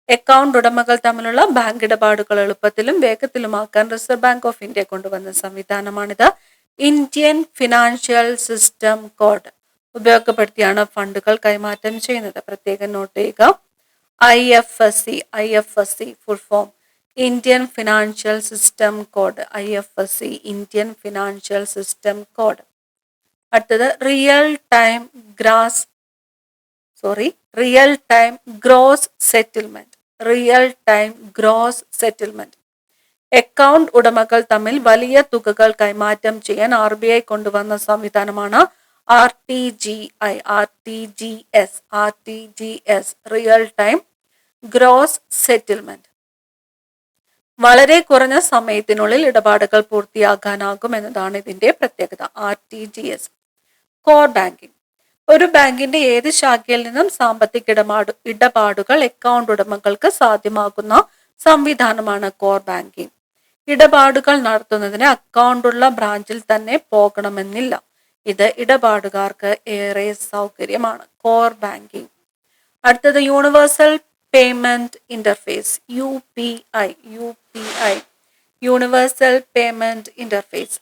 Account ഉടമകൾ തമ്മിലുള്ള ബാങ്ക് ഇടപാടുകൾ എളുപ്പത്തിലും വേഗത്തിലുമാക്കാൻ റിസർവ് ബാങ്ക് ഓഫ് ഇന്ത്യ കൊണ്ടുവന്ന സംവിധാനമാണിത്. ഇന്ത്യൻ ഫിനാൻഷ്യൽ സിസ്റ്റം കോഡ് ഉപയോഗപ്പെടുത്തിയാണ് ഫണ്ടുകൾ കൈമാറ്റം ചെയ്യുന്നത്. പ്രത്യേകം നോട്ട് ചെയ്യുക. IFSC full form Indian financial system code. IFSC Indian financial system code. അടുത്തത് real time gross settlement. Account ഉടമകൾ തമ്മിൽ വലിയ തുകകൾ കൈമാറ്റം ചെയ്യാൻ RBI കൊണ്ടുവന്ന സംവിധാനമാണ് RTGS, real time gross settlement. വളരെ കുറഞ്ഞ സമയത്തിനുള്ളിൽ ഇടപാടുകൾ പൂർത്തിയാക്കാനാകും എന്നതാണ് ഇതിന്റെ പ്രത്യേകത. RTGS. Core banking. ഒരു ബാങ്കിന്റെ ഏത് ശാഖയിൽ നിന്നും സാമ്പത്തിക ഇടപാടുകൾ അക്കൗണ്ട് ഉടമകൾക്ക് സാധ്യമാകുന്ന സംവിധാനമാണ് കോർ ബാങ്കിംഗ്. ഇടപാടുകൾ നടത്തുന്നതിന് അക്കൗണ്ടുള്ള ബ്രാഞ്ചിൽ തന്നെ പോകണമെന്നില്ല. ഇത് ഇടപാടുകാർക്ക് ഏറെ സൗകര്യമാണ്. Core banking. അടുത്തത് universal payment interface UPI. Universal payment interface.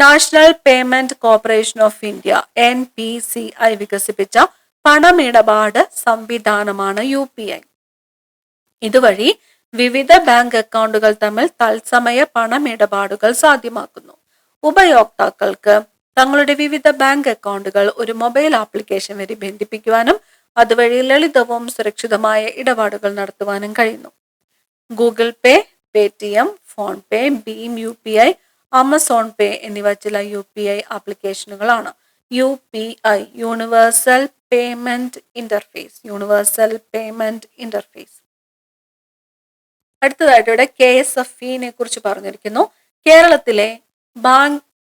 National Payment Corporation of India NPCI വികസിപ്പിച്ച പണമിടപാട് സംവിധാനമാണ് UPI. ഇതുവഴി വിവിധ ബാങ്ക് അക്കൗണ്ടുകൾ തമ്മിൽ തത്സമയ പണമിടപാടുകൾ സാധ്യമാക്കുന്നു. ഉപയോക്താക്കൾക്ക് തങ്ങളുടെ വിവിധ ബാങ്ക് അക്കൗണ്ടുകൾ ഒരു മൊബൈൽ ആപ്ലിക്കേഷൻ വഴി ബന്ധിപ്പിക്കുവാനും അതുവഴി ലളിതവും സുരക്ഷിതമായ ഇടപാടുകൾ നടത്തുവാനും കഴിയുന്നു. Google Pay, Paytm, PhonePe, ഭീം UPI, ആമസോൺ പേ എന്നിവ ചില UPI ആപ്ലിക്കേഷനുകളാണ്. UPI universal payment interface. അടുത്തതായിട്ട് ഇവിടെ KSFE കുറിച്ച് പറഞ്ഞിരിക്കുന്നു. കേരളത്തിലെ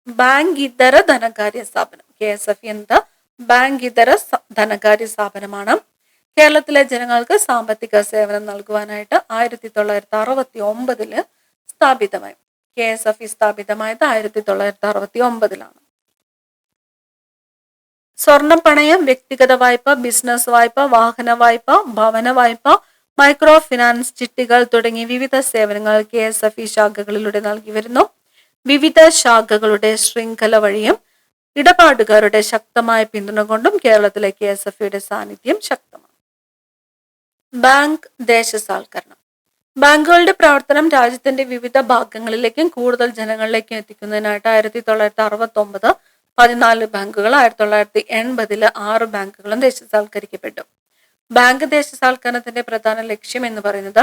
ബാങ്കിതര ധനകാര്യ സ്ഥാപനം. KSFE എന്താ? ബാങ്കിതര ധനകാര്യ സ്ഥാപനമാണ്. കേരളത്തിലെ ജനങ്ങൾക്ക് സാമ്പത്തിക സേവനം നൽകുവാനായിട്ട് 1969 സ്ഥാപിതമായി. KSFE സ്ഥാപിതമായത് 1969. സ്വർണ്ണ പണയം, വ്യക്തിഗത വായ്പ, ബിസിനസ് വായ്പ, വാഹന വായ്പ, ഭവന വായ്പ, മൈക്രോ ഫിനാൻസ് ചിട്ടികൾ തുടങ്ങി വിവിധ സേവനങ്ങൾ KSFE ശാഖകളിലൂടെ നൽകി വരുന്നു. വിവിധ ശാഖകളുടെ ശൃംഖല വഴിയും ഇടപാടുകാരുടെ ശക്തമായ പിന്തുണ കൊണ്ടും കേരളത്തിലെ KSFEയുടെ സാന്നിധ്യം ശക്തമാണ്. ബാങ്ക് ദേശസാൽക്കരണം. ബാങ്കുകളുടെ പ്രവർത്തനം രാജ്യത്തിന്റെ വിവിധ ഭാഗങ്ങളിലേക്കും കൂടുതൽ ജനങ്ങളിലേക്കും എത്തിക്കുന്നതിനായിട്ട് 1969 14 ബാങ്കുകൾ, 1980 6 ബാങ്കുകളും ദേശസാൽക്കരിക്കപ്പെട്ടു. ബാങ്ക് ദേശസാൽക്കരണത്തിന്റെ പ്രധാന ലക്ഷ്യം എന്ന് പറയുന്നത്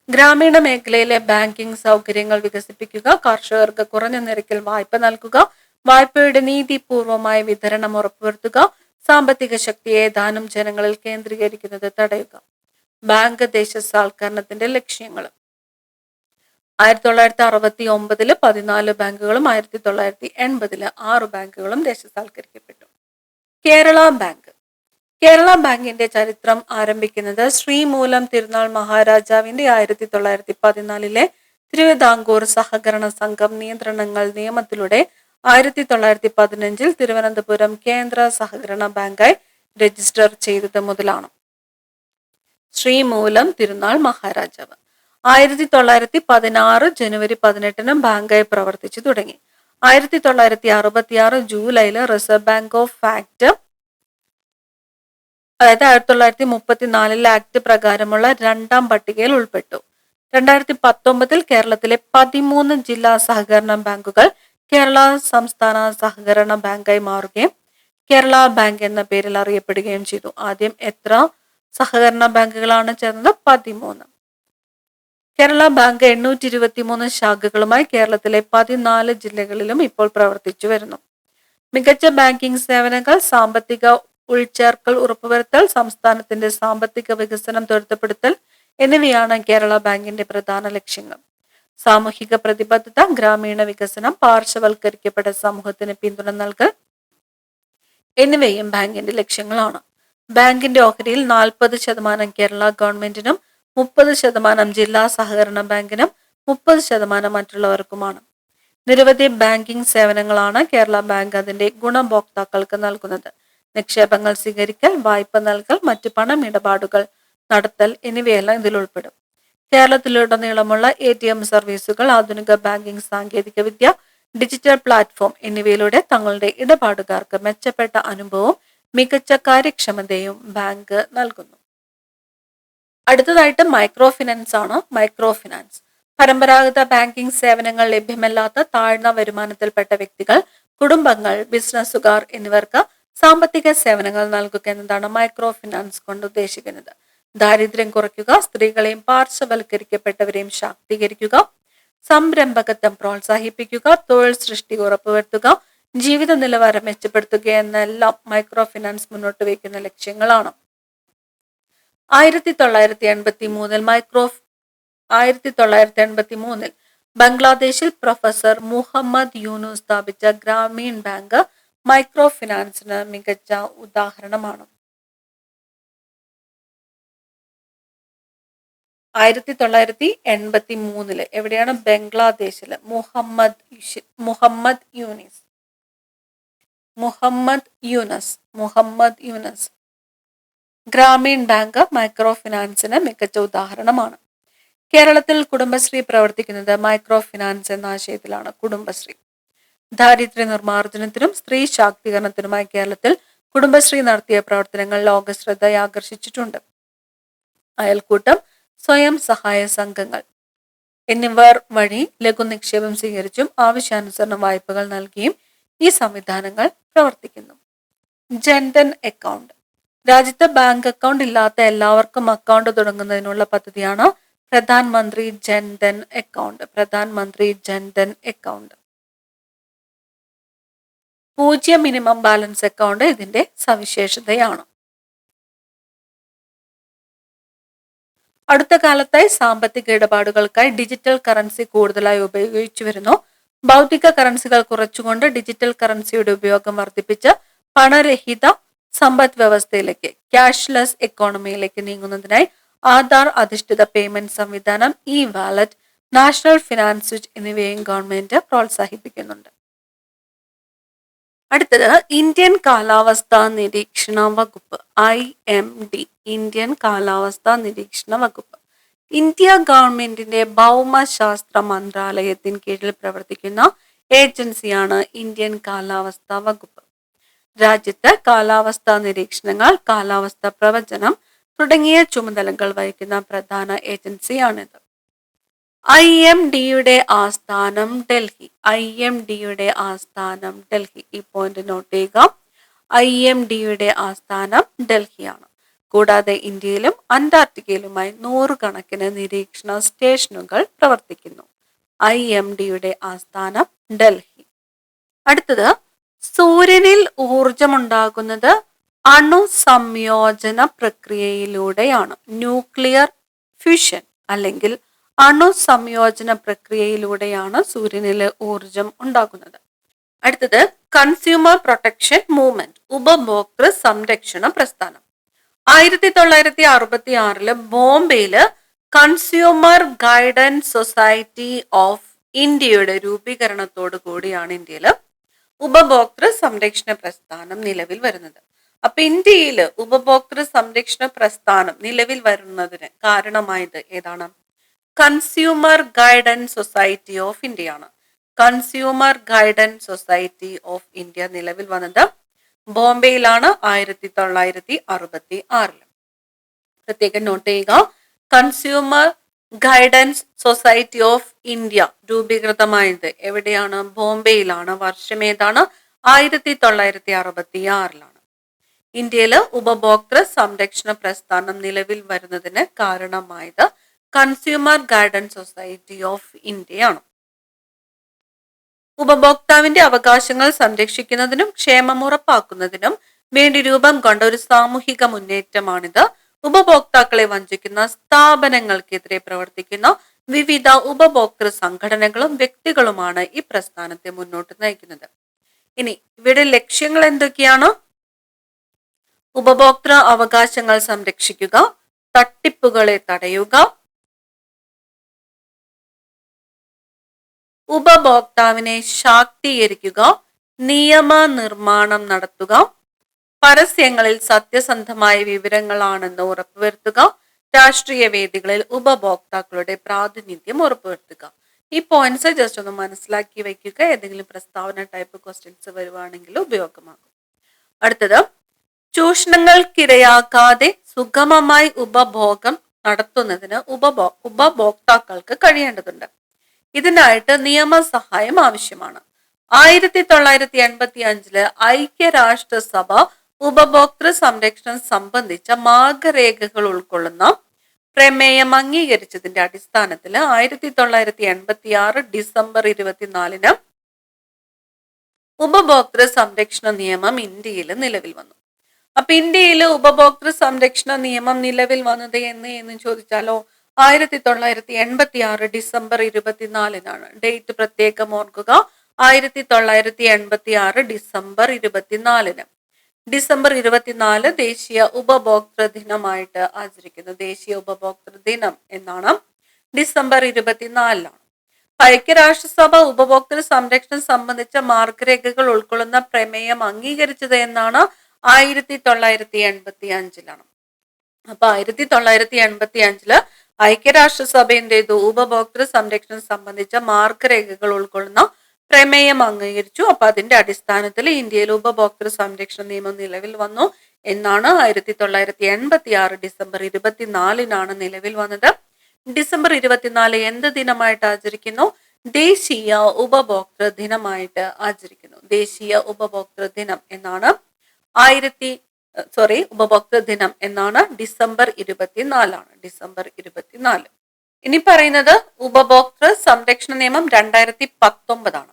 ഗ്രാമീണ മേഖലയിലെ ബാങ്കിംഗ് സൗകര്യങ്ങൾ വികസിപ്പിക്കുക, കർഷകർക്ക് കുറഞ്ഞ നിരക്കിൽ വായ്പ നൽകുക, വായ്പയുടെ നീതിപൂർവമായ വിതരണം ഉറപ്പുവരുത്തുക, സാമ്പത്തിക ശക്തിയെ ഏതാനും ജനങ്ങളിൽ കേന്ദ്രീകരിക്കുന്നത് തടയുക. ബാങ്ക് ദേശസാൽക്കരണത്തിന്റെ ലക്ഷ്യങ്ങൾ: 1969 14 ബാങ്കുകളും 1980 6 ബാങ്കുകളും ദേശസാൽക്കരിക്കപ്പെട്ടു. കേരള ബാങ്ക്. കേരള ബാങ്കിന്റെ ചരിത്രം ആരംഭിക്കുന്നത് ശ്രീമൂലം തിരുനാൾ മഹാരാജാവിന്റെ 1914 തിരുവിതാംകൂർ സഹകരണ സംഘം നിയമത്തിലൂടെ 1915 തിരുവനന്തപുരം കേന്ദ്ര സഹകരണ ബാങ്കായി രജിസ്റ്റർ ചെയ്തത് മുതലാണ്. ശ്രീമൂലം തിരുനാൾ മഹാരാജാവ് 1916 ജനുവരി 18 ബാങ്കായി പ്രവർത്തിച്ചു തുടങ്ങി. 1966 ജൂലൈയിൽ റിസർവ് ബാങ്ക് ഓഫ് ആക്ട്, അതായത് 1934 ആക്ട് പ്രകാരമുള്ള 2ാം പട്ടികയിൽ ഉൾപ്പെട്ടു. 2019 കേരളത്തിലെ 13 ജില്ലാ സഹകരണ ബാങ്കുകൾ കേരള സംസ്ഥാന സഹകരണ ബാങ്കായി മാറുകയും കേരള ബാങ്ക് എന്ന പേരിൽ അറിയപ്പെടുകയും ചെയ്തു. ആദ്യം എത്ര സഹകരണ ബാങ്കുകളാണ് ചേർന്നത്? 13. കേരള ബാങ്ക് 823 ശാഖകളുമായി കേരളത്തിലെ 14 ജില്ലകളിലും ഇപ്പോൾ പ്രവർത്തിച്ചു വരുന്നു. മികച്ച ബാങ്കിംഗ് സേവനങ്ങൾ, സാമ്പത്തിക ഉൾച്ചേർക്കൽ ഉറപ്പുവരുത്തൽ, സംസ്ഥാനത്തിന്റെ സാമ്പത്തിക വികസനം ത്വരിതപ്പെടുത്തൽ എന്നിവയാണ് കേരള ബാങ്കിന്റെ പ്രധാന ലക്ഷ്യങ്ങൾ. സാമൂഹിക പ്രതിബദ്ധത, ഗ്രാമീണ വികസനം, പാർശ്വവൽക്കരിക്കപ്പെട്ട സമൂഹത്തിന് പിന്തുണ നൽകൽ എന്നിവയും ബാങ്കിന്റെ ലക്ഷ്യങ്ങളാണ്. ബാങ്കിന്റെ ഓഹരിയിൽ 40% കേരള ഗവൺമെന്റിനും 30% ജില്ലാ സഹകരണ ബാങ്കിനും 30% മറ്റുള്ളവർക്കുമാണ്. നിരവധി ബാങ്കിംഗ് സേവനങ്ങളാണ് കേരള ബാങ്ക് അതിന്റെ ഗുണഭോക്താക്കൾക്ക് നൽകുന്നത്. നിക്ഷേപങ്ങൾ സ്വീകരിക്കൽ, വായ്പ നൽകൽ, മറ്റ് പണമിടപാടുകൾ നടത്തൽ എന്നിവയെല്ലാം ഇതിൽ ഉൾപ്പെടും. കേരളത്തിലുടനീളമുള്ള ATM സർവീസുകൾ, ആധുനിക ബാങ്കിംഗ് സാങ്കേതിക വിദ്യ, ഡിജിറ്റൽ പ്ലാറ്റ്ഫോം എന്നിവയിലൂടെ തങ്ങളുടെ ഇടപാടുകാർക്ക് മെച്ചപ്പെട്ട അനുഭവവും മികച്ച കാര്യക്ഷമതയും ബാങ്ക് നൽകുന്നു. അടുത്തതായിട്ട് മൈക്രോ ഫിനാൻസ് ആണ്. മൈക്രോ ഫിനാൻസ് പരമ്പരാഗത ബാങ്കിംഗ് സേവനങ്ങൾ ലഭ്യമല്ലാത്ത താഴ്ന്ന വരുമാനത്തിൽപ്പെട്ട വ്യക്തികൾ, കുടുംബങ്ങൾ, ബിസിനസ്സുകാർ എന്നിവർക്ക് സാമ്പത്തിക സേവനങ്ങൾ നൽകുക എന്നതാണ് മൈക്രോ ഫിനാൻസ് കൊണ്ട് ഉദ്ദേശിക്കുന്നത്. ദാരിദ്ര്യം കുറയ്ക്കുക, സ്ത്രീകളെയും പാർശ്വവൽക്കരിക്കപ്പെട്ടവരെയും ശാക്തീകരിക്കുക, സംരംഭകത്വം പ്രോത്സാഹിപ്പിക്കുക, തൊഴിൽ സൃഷ്ടി ഉറപ്പുവരുത്തുക, ജീവിത നിലവാരം മെച്ചപ്പെടുത്തുക എന്നെല്ലാം മൈക്രോ ഫിനാൻസ് മുന്നോട്ട് വയ്ക്കുന്ന ലക്ഷ്യങ്ങളാണ്. 1983 ബംഗ്ലാദേശിൽ പ്രൊഫസർ മുഹമ്മദ് യൂനുസ് സ്ഥാപിച്ച ഗ്രാമീൺ ബാങ്ക് മൈക്രോ ഫിനാൻസിന് മികച്ച ഉദാഹരണമാണ്. 1983 എവിടെയാണ്? ബംഗ്ലാദേശില് മുഹമ്മദ് യൂനസ് ഗ്രാമീൺ ബാങ്ക് മൈക്രോ ഫിനാൻസിന് മികച്ച ഉദാഹരണമാണ്. കേരളത്തിൽ കുടുംബശ്രീ പ്രവർത്തിക്കുന്നത് മൈക്രോ ഫിനാൻസ് എന്ന ആശയത്തിലാണ്. കുടുംബശ്രീ ദാരിദ്ര്യ നിർമ്മാർജ്ജനത്തിനും സ്ത്രീ ശാക്തീകരണത്തിനുമായി കേരളത്തിൽ കുടുംബശ്രീ നടത്തിയ പ്രവർത്തനങ്ങൾ ലോക ശ്രദ്ധയാകർഷിച്ചിട്ടുണ്ട്. അയൽക്കൂട്ടം, സ്വയം സഹായ സംഘങ്ങൾ എന്നിവർ വഴി ലഘു നിക്ഷേപം സ്വീകരിച്ചും ആവശ്യാനുസരണം വായ്പകൾ നൽകിയും ഈ സംവിധാനങ്ങൾ പ്രവർത്തിക്കുന്നു. ജൻധൻ അക്കൗണ്ട്. രാജ്യത്ത് ബാങ്ക് അക്കൗണ്ട് ഇല്ലാത്ത എല്ലാവർക്കും അക്കൗണ്ട് തുടങ്ങുന്നതിനുള്ള പദ്ധതിയാണ് Pradhan Mantri Jan Dhan account. Pradhan Mantri Jan Dhan account. 0 minimum balance account ഇതിന്റെ സവിശേഷതയാണ്. അടുത്ത കാലത്തായി സാമ്പത്തിക ഇടപാടുകൾക്കായി ഡിജിറ്റൽ കറൻസി കൂടുതലായി ഉപയോഗിച്ചു വരുന്നു. ഭൗതിക കറൻസികൾ കുറച്ചുകൊണ്ട് ഡിജിറ്റൽ കറൻസിയുടെ ഉപയോഗം വർദ്ധിപ്പിച്ച് പണരഹിത സമ്പദ് വ്യവസ്ഥയിലേക്ക്, ക്യാഷ്ലെസ് എക്കോണമിയിലേക്ക് നീങ്ങുന്നതിനായി ആധാർ അധിഷ്ഠിത പേയ്മെന്റ് സംവിധാനം, e wallet, national finance switch എന്നിവയും ഗവൺമെന്റ് പ്രോത്സാഹിപ്പിക്കുന്നുണ്ട്. അടുത്തത് ഇന്ത്യൻ കാലാവസ്ഥാ നിരീക്ഷണ വകുപ്പ്, IMD. ഇന്ത്യൻ കാലാവസ്ഥാ നിരീക്ഷണ വകുപ്പ് ഇന്ത്യ ഗവൺമെന്റിന്റെ ഭൗമശാസ്ത്ര മന്ത്രാലയത്തിന് കീഴിൽ പ്രവർത്തിക്കുന്ന ഏജൻസിയാണ് ഇന്ത്യൻ കാലാവസ്ഥാ വകുപ്പ്. രാജ്യത്ത് കാലാവസ്ഥാ നിരീക്ഷണങ്ങൾ, കാലാവസ്ഥാ പ്രവചനം തുടങ്ങിയ ചുമതലകൾ വഹിക്കുന്ന പ്രധാന ഏജൻസിയാണിത്. IMDയുടെ ആസ്ഥാനം ഡൽഹി. IMDയുടെ ആസ്ഥാനം ഡൽഹി. ഈ പോയിന്റ് നോട്ട് ചെയ്യുക. IMDയുടെ ആസ്ഥാനം ഡൽഹിയാണ്. കൂടാതെ ഇന്ത്യയിലും അന്റാർട്ടിക്കയിലുമായി 100 കണക്കിന് നിരീക്ഷണ സ്റ്റേഷനുകൾ പ്രവർത്തിക്കുന്നു. IMDയുടെ ആസ്ഥാനം ഡൽഹി. അടുത്തത് സൂര്യനിൽ ഊർജമുണ്ടാകുന്നത് അണുസംയോജന പ്രക്രിയയിലൂടെയാണ്. ന്യൂക്ലിയർ ഫ്യൂഷൻ അല്ലെങ്കിൽ അണുസംയോജന പ്രക്രിയയിലൂടെയാണ് സൂര്യനിലെ ഊർജം ഉണ്ടാകുന്നത്. അടുത്തത് കൺസ്യൂമർ പ്രൊട്ടക്ഷൻ മൂവ്മെന്റ്, ഉപഭോക്തൃ സംരക്ഷണ പ്രസ്ഥാനം. 1966 ബോംബെയില് കൺസ്യൂമർ ഗൈഡൻസ് സൊസൈറ്റി ഓഫ് ഇന്ത്യയുടെ രൂപീകരണത്തോടു കൂടിയാണ് ഇന്ത്യയില് ഉപഭോക്തൃ സംരക്ഷണ പ്രസ്ഥാനം നിലവിൽ വരുന്നത്. അപ്പൊ ഇന്ത്യയിൽ ഉപഭോക്തൃ സംരക്ഷണ പ്രസ്ഥാനം നിലവിൽ വരുന്നതിന് കാരണമായത് ഏതാണ്? Consumer Guidance Society of India ആണ്. Consumer Guidance Society of India നിലവിൽ വന്നത് ബോംബെയിലാണ് 1966. പ്രത്യേകം നോട്ട് ചെയ്യുക. Consumer Guidance Society of India രൂപീകൃതമായത് എവിടെയാണ്? ബോംബെയിലാണ്. വർഷം ഏതാണ്? 1966. ഇന്ത്യയില് ഉപഭോക്തൃ സംരക്ഷണ പ്രസ്ഥാനം നിലവിൽ വരുന്നതിന് കാരണമായത് കൺസ്യൂമർ ഗൈഡൻസ് സൊസൈറ്റി ഓഫ് ഇന്ത്യയാണ്. ഉപഭോക്താവിന്റെ അവകാശങ്ങൾ സംരക്ഷിക്കുന്നതിനും ക്ഷേമം ഉറപ്പാക്കുന്നതിനും വേണ്ടി രൂപം കൊണ്ട ഒരു സാമൂഹിക മുന്നേറ്റമാണിത്. ഉപഭോക്താക്കളെ വഞ്ചിക്കുന്ന സ്ഥാപനങ്ങൾക്കെതിരെ പ്രവർത്തിക്കുന്ന വിവിധ ഉപഭോക്തൃ സംഘടനകളും വ്യക്തികളുമാണ് ഈ പ്രസ്ഥാനത്തെ മുന്നോട്ട് നയിക്കുന്നത്. ഇനി ഇവിടെ ലക്ഷ്യങ്ങൾ എന്തൊക്കെയാണ്? ഉപഭോക്തൃ അവകാശങ്ങൾ സംരക്ഷിക്കുക, തട്ടിപ്പുകളെ തടയുക, ഉപഭോക്താവിനെ ശാക്തീകരിക്കുക, നിയമനിർമ്മാണം നടത്തുക, പരസ്യങ്ങളിൽ സത്യസന്ധമായ വിവരങ്ങളാണെന്ന് ഉറപ്പുവരുത്തുക, രാഷ്ട്രീയ വേദികളിൽ ഉപഭോക്താക്കളുടെ പ്രാതിനിധ്യം ഉറപ്പുവരുത്തുക. ഈ പോയിന്റ്സ് ജസ്റ്റ് ഒന്ന് മനസ്സിലാക്കി വയ്ക്കുക. ഏതെങ്കിലും പ്രസ്താവന ടൈപ്പ് ക്വസ്റ്റ്യൻസ് വരുവാണെങ്കിൽ ഉപയോഗമാകും. അടുത്തത് ചൂഷണങ്ങൾക്കിരയാക്കാതെ സുഗമമായി ഉപഭോഗം നടത്തുന്നതിന് ഉപഭോക്താക്കൾക്ക് കഴിയേണ്ടതുണ്ട്. ഇതിനായിട്ട് നിയമസഹായം ആവശ്യമാണ്. 1985 ഐക്യരാഷ്ട്രസഭ ഉപഭോക്തൃ സംരക്ഷണം സംബന്ധിച്ച മാർഗരേഖകൾ ഉൾക്കൊള്ളുന്ന പ്രമേയം അംഗീകരിച്ചതിന്റെ അടിസ്ഥാനത്തിൽ 1986 ഡിസംബർ 24 ഉപഭോക്തൃ സംരക്ഷണ നിയമം ഇന്ത്യയിൽ നിലവിൽ വന്നു. അപ്പൊ ഇന്ത്യയിൽ ഉപഭോക്തൃ സംരക്ഷണ നിയമം നിലവിൽ വന്നത് എന്ന് ചോദിച്ചാലോ 1986 ഡിസംബർ 24 ഡേറ്റ് പ്രത്യേകം ഓർക്കുക. 1986 ഡിസംബർ 24. ഡിസംബർ 24 ദേശീയ ഉപഭോക്തൃ ദിനമായിട്ട് ആചരിക്കുന്നു. ദേശീയ ഉപഭോക്തൃ ദിനം എന്നാണ് ഡിസംബർ 24. ഐക്യരാഷ്ട്രസഭ ഉപഭോക്തൃ സംരക്ഷണം സംബന്ധിച്ച മാർഗരേഖകൾ ഉൾക്കൊള്ളുന്ന പ്രമേയം അംഗീകരിച്ചത് എന്നാണ് 1985. അപ്പൊ 1985 ഐക്യരാഷ്ട്രസഭ എന്ത് ചെയ്തു? ഉപഭോക്തൃ സംരക്ഷണം സംബന്ധിച്ച മാർഗരേഖകൾ ഉൾക്കൊള്ളുന്ന പ്രമേയം അംഗീകരിച്ചു. അപ്പൊ അതിന്റെ അടിസ്ഥാനത്തിൽ ഇന്ത്യയിൽ ഉപഭോക്തൃ സംരക്ഷണ നിയമം നിലവിൽ വന്നു എന്നാണ്. 1986 ഡിസംബർ 24-നാണ് നിലവിൽ വന്നത്. ഡിസംബർ 24 എന്ത് ദിനമായിട്ട് ആചരിക്കുന്നു? ദേശീയ ഉപഭോക്തൃ ദിനമായിട്ട് ആചരിക്കുന്നു. ദേശീയ ഉപഭോക്തൃ ദിനം എന്നാണ് ഉപഭോക്തൃ ദിനം എന്നാണ് ഡിസംബർ 24-ആണ്. ഡിസംബർ 24. ഇനി പറയുന്നത് ഉപഭോക്തൃ സംരക്ഷണ നിയമം 2019-ആണ്.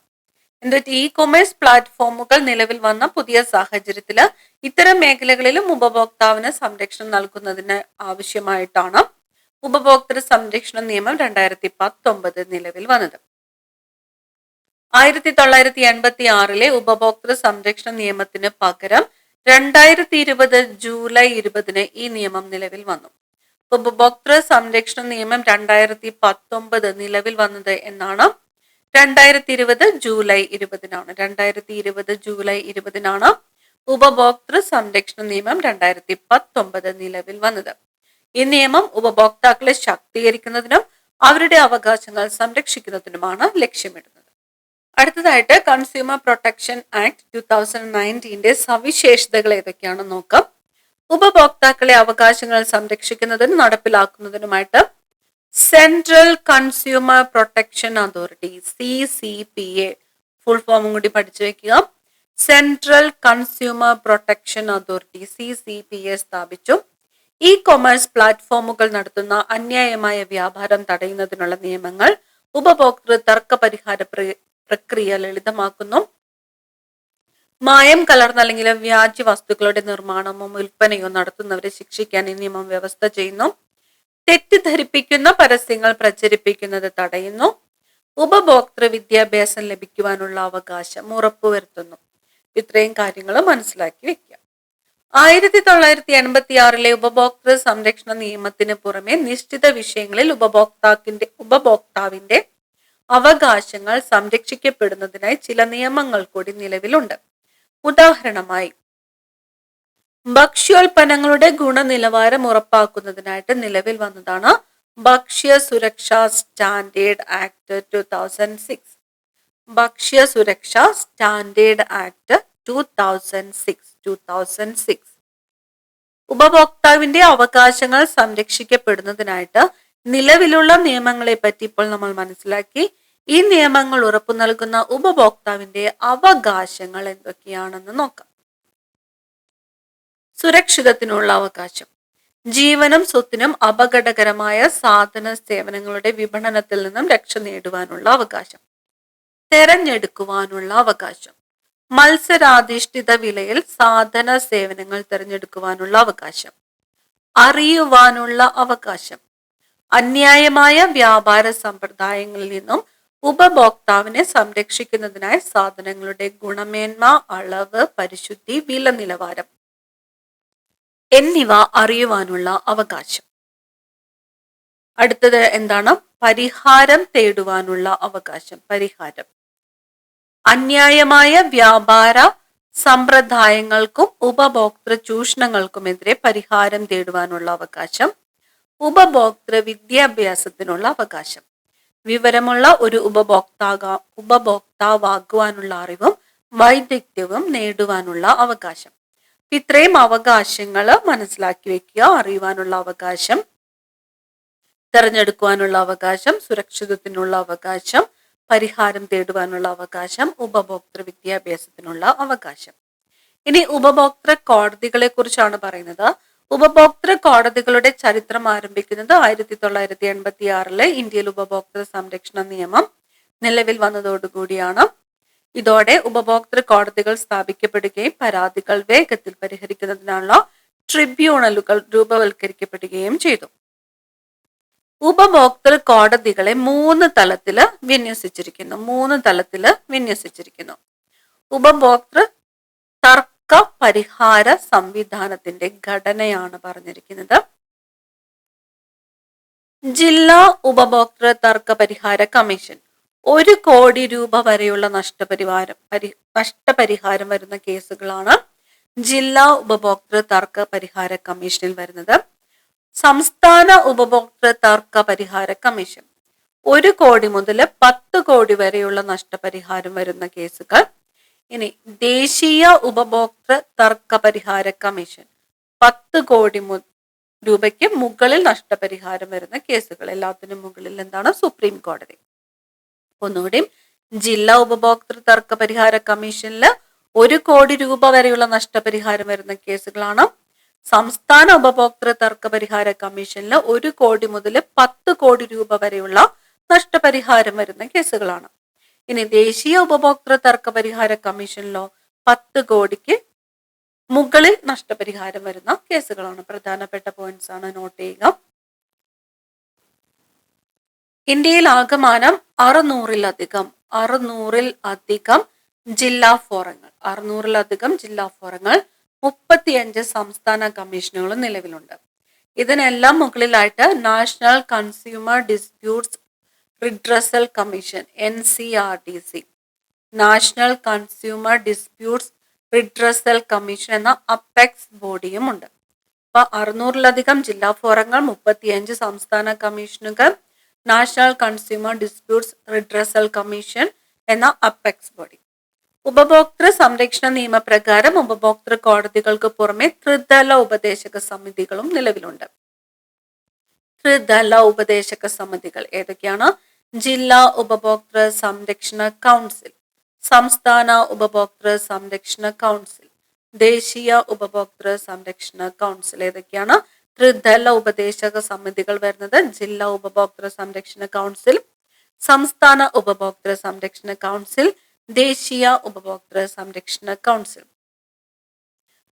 എന്നിട്ട് ഇ കൊമേഴ്സ് പ്ലാറ്റ്ഫോമുകൾ നിലവിൽ വന്ന പുതിയ സാഹചര്യത്തിൽ ഇത്തരം മേഖലകളിലും ഉപഭോക്താവിന് സംരക്ഷണം നൽകുന്നതിന് ആവശ്യമായിട്ടാണ് ഉപഭോക്തൃ സംരക്ഷണ നിയമം 2019 നിലവിൽ വന്നത്. 1986 ഉപഭോക്തൃ സംരക്ഷണ നിയമത്തിന് പകരം 2020 ജൂലൈ 20 ഈ നിയമം നിലവിൽ വന്നു. ഉപഭോക്തൃ സംരക്ഷണ നിയമം 2019 നിലവിൽ വന്നത് എന്നാണ്. 2020 ജൂലൈ 20-നാണ്. 2020 ജൂലൈ 20-നാണ് ഉപഭോക്തൃ സംരക്ഷണ നിയമം 2019 നിലവിൽ വന്നത്. ഈ നിയമം ഉപഭോക്താക്കളെ ശാക്തീകരിക്കുന്നതിനും അവരുടെ അവകാശങ്ങൾ സംരക്ഷിക്കുന്നതിനുമാണ് ലക്ഷ്യമിടുന്നത്. അടുത്തതായിട്ട് കൺസ്യൂമർ പ്രൊട്ടക്ഷൻ ആക്ട് 2019 സവിശേഷതകൾ ഏതൊക്കെയാണെന്ന് നോക്കാം. ഉപഭോക്താക്കളെ അവകാശങ്ങൾ സംരക്ഷിക്കുന്നതിനും നടപ്പിലാക്കുന്നതിനുമായിട്ട് Central Consumer Protection Authority CCPA full ഫോമും കൂടി പഠിച്ചു വെക്കുക. Central Consumer Protection Authority CCPA സ്ഥാപിച്ചു. ഇ കൊമേഴ്സ് പ്ലാറ്റ്ഫോമുകൾ നടത്തുന്ന അന്യായമായ വ്യാപാരം തടയുന്നതിനുള്ള നിയമങ്ങൾ ഉപഭോക്തൃ തർക്ക പരിഹാര പ്രക്രിയ ലളിതമാക്കുന്നു. മായം കലർന്ന അല്ലെങ്കിൽ വ്യാജ വസ്തുക്കളുടെ നിർമ്മാണമോ വിൽപ്പനയോ നടത്തുന്നവരെ ശിക്ഷിക്കാൻ ഈ നിയമം വ്യവസ്ഥ ചെയ്യുന്നു. തെറ്റിദ്ധരിപ്പിക്കുന്ന പരസ്യങ്ങൾ പ്രചരിപ്പിക്കുന്നത് തടയുന്നു. ഉപഭോക്തൃ വിദ്യാഭ്യാസം ലഭിക്കുവാനുള്ള അവകാശം ഉറപ്പുവരുത്തുന്നു. ഇത്രയും കാര്യങ്ങൾ മനസ്സിലാക്കി വെക്കുക. 1986 ഉപഭോക്തൃ സംരക്ഷണ നിയമത്തിന് പുറമെ നിശ്ചിത വിഷയങ്ങളിൽ ഉപഭോക്താവിന്റെ അവകാശങ്ങൾ സംരക്ഷിക്കപ്പെടുന്നതിനായി ചില നിയമങ്ങൾ കൂടി നിലവിലുണ്ട്. ഉദാഹരണമായി ഭക്ഷ്യോൽപ്പന്നങ്ങളുടെ ഗുണനിലവാരം ഉറപ്പാക്കുന്നതിനായിട്ട് നിലവിൽ വന്നതാണ് ഭക്ഷ്യ സുരക്ഷാ സ്റ്റാൻഡേർഡ് ആക്ട് 2006. ഭക്ഷ്യ സുരക്ഷാ സ്റ്റാൻഡേർഡ് ആക്ട് 2006. ഉപഭോക്താവിന്റെ അവകാശങ്ങൾ സംരക്ഷിക്കപ്പെടുന്നതിനായിട്ട് നിലവിലുള്ള നിയമങ്ങളെ പറ്റി ഇപ്പോൾ നമ്മൾ മനസ്സിലാക്കി. ഈ നിയമങ്ങൾ ഉറപ്പു നൽകുന്ന ഉപഭോക്താവിന്റെ അവകാശങ്ങൾ എന്തൊക്കെയാണെന്ന് നോക്കാം. സുരക്ഷിതത്തിനുള്ള അവകാശം. ജീവനും സ്വത്തിനും അപകടകരമായ സാധന സേവനങ്ങളുടെ വിപണനത്തിൽ നിന്നും രക്ഷ നേടുവാനുള്ള അവകാശം. തെരഞ്ഞെടുക്കുവാനുള്ള അവകാശം. മത്സരാധിഷ്ഠിത വിലയിൽ സാധന സേവനങ്ങൾ തിരഞ്ഞെടുക്കുവാനുള്ള അവകാശം. അറിയുവാനുള്ള അവകാശം. അന്യായമായ വ്യാപാര സമ്പ്രദായങ്ങളിൽ നിന്നും ഉപഭോക്താവിനെ സംരക്ഷിക്കുന്നതിനായി സാധനങ്ങളുടെ ഗുണമേന്മ, അളവ്, പരിശുദ്ധി, വില നിലവാരം എന്നിവ അറിയുവാനുള്ള അവകാശം. അടുത്തത് എന്താണ്? പരിഹാരം തേടുവാനുള്ള അവകാശം. പരിഹാരം. അന്യായമായ വ്യാപാര സമ്പ്രദായങ്ങൾക്കും ഉപഭോക്തൃ ചൂഷണങ്ങൾക്കുമെതിരെ പരിഹാരം തേടുവാനുള്ള അവകാശം. ഉപഭോക്തൃ വിദ്യാഭ്യാസത്തിനുള്ള അവകാശം. വിവരമുള്ള ഒരു ഉപഭോക്താവാകുവാനുള്ള അറിവും വൈദഗ്ധ്യവും നേടുവാനുള്ള അവകാശം. ഇത്രയും അവകാശങ്ങൾ മനസ്സിലാക്കി വെക്കുക. അറിയുവാനുള്ള അവകാശം, തെരഞ്ഞെടുക്കുവാനുള്ള അവകാശം, സുരക്ഷിതത്തിനുള്ള അവകാശം, പരിഹാരം തേടുവാനുള്ള അവകാശം, ഉപഭോക്തൃ വിദ്യാഭ്യാസത്തിനുള്ള അവകാശം. ഇനി ഉപഭോക്തൃ കോടതികളെ കുറിച്ചാണ് പറയുന്നത്. ഉപഭോക്തൃ കോടതികളുടെ ചരിത്രം ആരംഭിക്കുന്നത് 1986 ഇന്ത്യയിൽ ഉപഭോക്തൃ സംരക്ഷണ നിയമം നിലവിൽ വന്നതോടുകൂടിയാണ്. ഇതോടെ ഉപഭോക്തൃ കോടതികൾ സ്ഥാപിക്കപ്പെടുകയും പരാതികൾ വേഗത്തിൽ പരിഹരിക്കുന്നതിനുള്ള ട്രിബ്യൂണലുകൾ രൂപവൽക്കരിക്കപ്പെടുകയും ചെയ്തു. ഉപഭോക്തൃ കോടതികളെ 3 തലത്തില് വിന്യസിച്ചിരിക്കുന്നു. ഉപഭോക്തൃ തർക്ക പരിഹാര സംവിധാനത്തിന്റെ ഘടനയാണ് പറഞ്ഞിരിക്കുന്നത്. ജില്ലാ ഉപഭോക്തൃ തർക്ക പരിഹാര കമ്മീഷൻ 1 കോടി രൂപ വരെയുള്ള നഷ്ടപരിഹാരം വരുന്ന കേസുകളാണ് ജില്ലാ ഉപഭോക്തൃ തർക്ക പരിഹാര കമ്മീഷനിൽ വരുന്നത്. സംസ്ഥാന ഉപഭോക്തൃ തർക്ക പരിഹാര കമ്മീഷൻ 1 കോടി മുതൽ 10 കോടി വരെയുള്ള നഷ്ടപരിഹാരം വരുന്ന കേസുകൾ. ഇനി ദേശീയ ഉപഭോക്തൃ തർക്ക പരിഹാര കമ്മീഷൻ 10 കോടി രൂപയ്ക്ക് മുകളിൽ നഷ്ടപരിഹാരം വരുന്ന കേസുകൾ. എല്ലാത്തിനും മുകളിൽ എന്താണ്? സുപ്രീം കോടതി. ഒന്നുകൂടി, ജില്ലാ ഉപഭോക്തൃ തർക്ക പരിഹാര കമ്മീഷനിൽ 1 കോടി രൂപ വരെയുള്ള നഷ്ടപരിഹാരം വരുന്ന കേസുകളാണ്. സംസ്ഥാന ഉപഭോക്തൃ തർക്ക പരിഹാര കമ്മീഷനിൽ 1 കോടി മുതൽ 10 കോടി രൂപ വരെയുള്ള നഷ്ടപരിഹാരം വരുന്ന കേസുകളാണ്. ഇനി ദേശീയ ഉപഭോക്തൃ തർക്ക പരിഹാര കമ്മീഷനിലോ 10 കോടിക്ക് മുകളിൽ നഷ്ടപരിഹാരം വരുന്ന കേസുകളാണ്. പ്രധാനപ്പെട്ട പോയിന്റ്സ് ആണ്, നോട്ട് ചെയ്യുക. ഇന്ത്യയിൽ ആകമാനം 600-ലധികം ജില്ലാ ഫോറങ്ങൾ 35 സംസ്ഥാന കമ്മീഷനുകളും നിലവിലുണ്ട്. ഇതിനെല്ലാം മുകളിലായിട്ട് National Consumer Disputes Redressal Commission NCRDC, National Consumer Disputes Redressal Commission എന്ന അപ്പെക്സ് ബോഡിയും ഉണ്ട്. അപ്പൊ 600-ലധികം ജില്ലാ ഫോറങ്ങൾ, 35 സംസ്ഥാന കമ്മീഷനുകൾ, National Consumer Disputes Redressal Commission എന്ന അപ്പെക്സ് ബോഡി. ഉപഭോക്തൃ സംരക്ഷണ നിയമപ്രകാരം ഉപഭോക്തൃ കോടതികൾക്ക് പുറമെ ത്രിതല ഉപദേശക സമിതികളും നിലവിലുണ്ട്. ത്രിതല ഉപദേശക സമിതികൾ ഏതൊക്കെയാണ്? ജില്ലാ ഉപഭോക്തൃ സംരക്ഷണ കൗൺസിൽ, സംസ്ഥാന ഉപഭോക്തൃ സംരക്ഷണ കൗൺസിൽ, ദേശീയ ഉപഭോക്തൃ സംരക്ഷണ കൗൺസിൽ. ഏതൊക്കെയാണ് ത്രിതല ഉപദേശക സമിതികൾ വരുന്നത്? ജില്ലാ ഉപഭോക്തൃ സംരക്ഷണ കൗൺസിൽ, സംസ്ഥാന ഉപഭോക്തൃ സംരക്ഷണ കൗൺസിൽ, ദേശീയ ഉപഭോക്തൃ സംരക്ഷണ കൗൺസിൽ.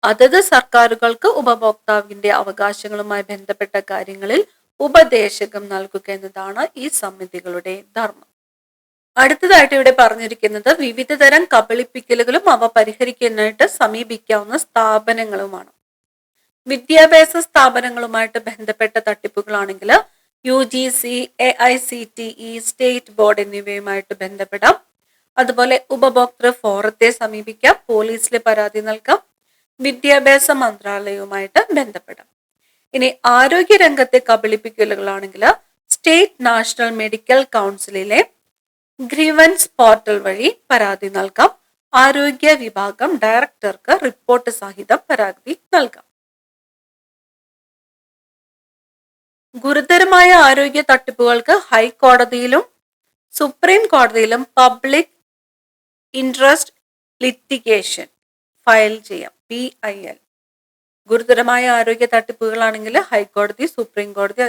അതത് സർക്കാരുകൾക്ക് ഉപഭോക്താവിന്റെ അവകാശങ്ങളുമായി ബന്ധപ്പെട്ട കാര്യങ്ങളിൽ ഉപദേശകം നൽകുക എന്നതാണ് ഈ സമിതികളുടെ ധർമ്മം. അടുത്തതായിട്ട് ഇവിടെ പറഞ്ഞിരിക്കുന്നത് വിവിധ തരം കബളിപ്പിക്കലുകളും അവ പരിഹരിക്കാനായിട്ട് സമീപിക്കാവുന്ന സ്ഥാപനങ്ങളുമാണ്. വിദ്യാഭ്യാസ സ്ഥാപനങ്ങളുമായിട്ട് ബന്ധപ്പെട്ട തട്ടിപ്പുകളാണെങ്കിൽ UGC, AICTE, സ്റ്റേറ്റ് ബോർഡ് എന്നിവയുമായിട്ട് ബന്ധപ്പെടാം. അതുപോലെ ഉപഭോക്തൃ ഫോറത്തെ സമീപിക്കാം, പോലീസിൽ പരാതി നൽകാം, വിദ്യാഭ്യാസ മന്ത്രാലയവുമായിട്ട് ബന്ധപ്പെടാം. ഇനി ആരോഗ്യ രംഗത്തെ കബളിപ്പിക്കലുകളാണെങ്കിൽ സ്റ്റേറ്റ് നാഷണൽ മെഡിക്കൽ കൗൺസിലിലെ ഗ്രീവൻസ് പോർട്ടൽ വഴി പരാതി നൽകാം. ആരോഗ്യ വിഭാഗം ഡയറക്ടർക്ക് റിപ്പോർട്ട് സഹിതം പരാതി നൽകാം. ഗുരുതരമായ ആരോഗ്യ തട്ടിപ്പുകൾക്ക് ഹൈക്കോടതിയിലും സുപ്രീം കോടതിയിലും പബ്ലിക് ഇൻട്രസ്റ്റ് ലിറ്റിഗേഷൻ ഫയൽ ചെയ്യാം, PIL. ഗുരുതരമായ ആരോഗ്യ തട്ടിപ്പുകളാണെങ്കിൽ ഹൈക്കോടതി, സുപ്രീം കോടതി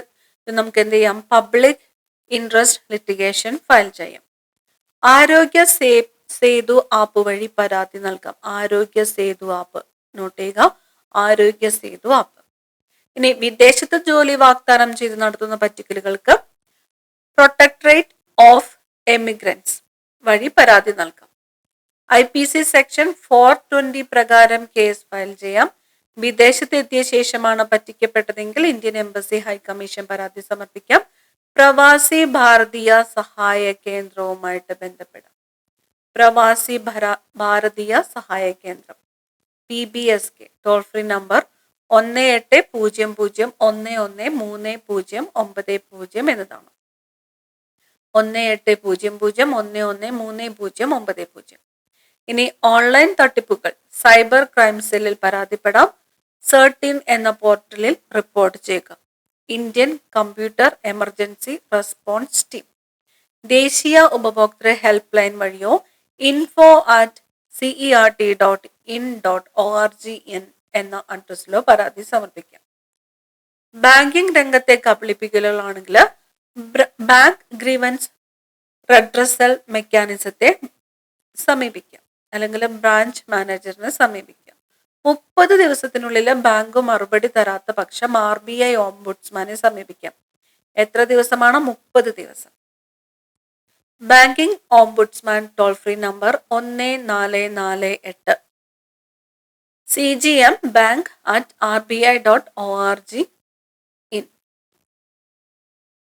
നമുക്ക് എന്ത് ചെയ്യാം? പബ്ലിക് ഇൻട്രസ്റ്റ് ലിറ്റിഗേഷൻ ഫയൽ ചെയ്യാം. ആരോഗ്യ സേതു ആപ്പ് വഴി പരാതി നൽകാം. ആരോഗ്യ സേതു ആപ്പ്, നോട്ട് ചെയ്യുക, ആരോഗ്യ സേതു ആപ്പ്. ഇനി വിദേശത്ത് ജോലി വാഗ്ദാനം ചെയ്ത് നടത്തുന്ന പറ്റിക്കലുകൾക്ക് പ്രൊട്ടക്ടറേറ്റ് ഓഫ് എമിഗ്രൻസ് വഴി പരാതി നൽകാം. IPC സെക്ഷൻ 420 പ്രകാരം കേസ് ഫയൽ ചെയ്യാം. വിദേശത്ത് എത്തിയ ശേഷമാണ് പറ്റിക്കപ്പെട്ടതെങ്കിൽ ഇന്ത്യൻ എംബസി ഹൈക്കമ്മീഷൻ പരാതി സമർപ്പിക്കാം. പ്രവാസി ഭാരതീയ സഹായ കേന്ദ്രവുമായിട്ട് ബന്ധപ്പെടാം. പ്രവാസി ഭാരതീയ സഹായ കേന്ദ്രം PBSK ടോൾ ഫ്രീ നമ്പർ 1800113090 എന്നതാണ്. 1800113090. ഇനി ഓൺലൈൻ തട്ടിപ്പുകൾ സൈബർ ക്രൈം സെല്ലിൽ പരാതിപ്പെടാം. 13 എന്ന പോർട്ടലിൽ റിപ്പോർട്ട് ചെയ്യുക. Indian computer emergency response team, ദേശീയ ഉപഭോക്തൃ ഹെൽപ്പ് ലൈൻ വഴിയോ info@cert.in.org എന്ന അഡ്രസ്സിലോ പരാതി സമർപ്പിക്കാം. ബാങ്കിംഗ് രംഗത്തെ കബളിപ്പിക്കലുകളാണെങ്കിൽ ബാങ്ക് ഗ്രീവൻസ് റെഡ്രസൽ മെക്കാനിസത്തെ സമീപിക്കാം, അല്ലെങ്കിൽ ബ്രാഞ്ച് മാനേജറിനെ സമീപിക്കാം. 30 ദിവസത്തിനുള്ളിൽ ബാങ്ക് മറുപടി തരാത്ത പക്ഷം RBI ഓംബുഡ്സ്മാനെ സമീപിക്കാം. എത്ര ദിവസമാണ്? 30 ദിവസം. Banking ombudsman toll free number 1448, CGM bank@rbi.org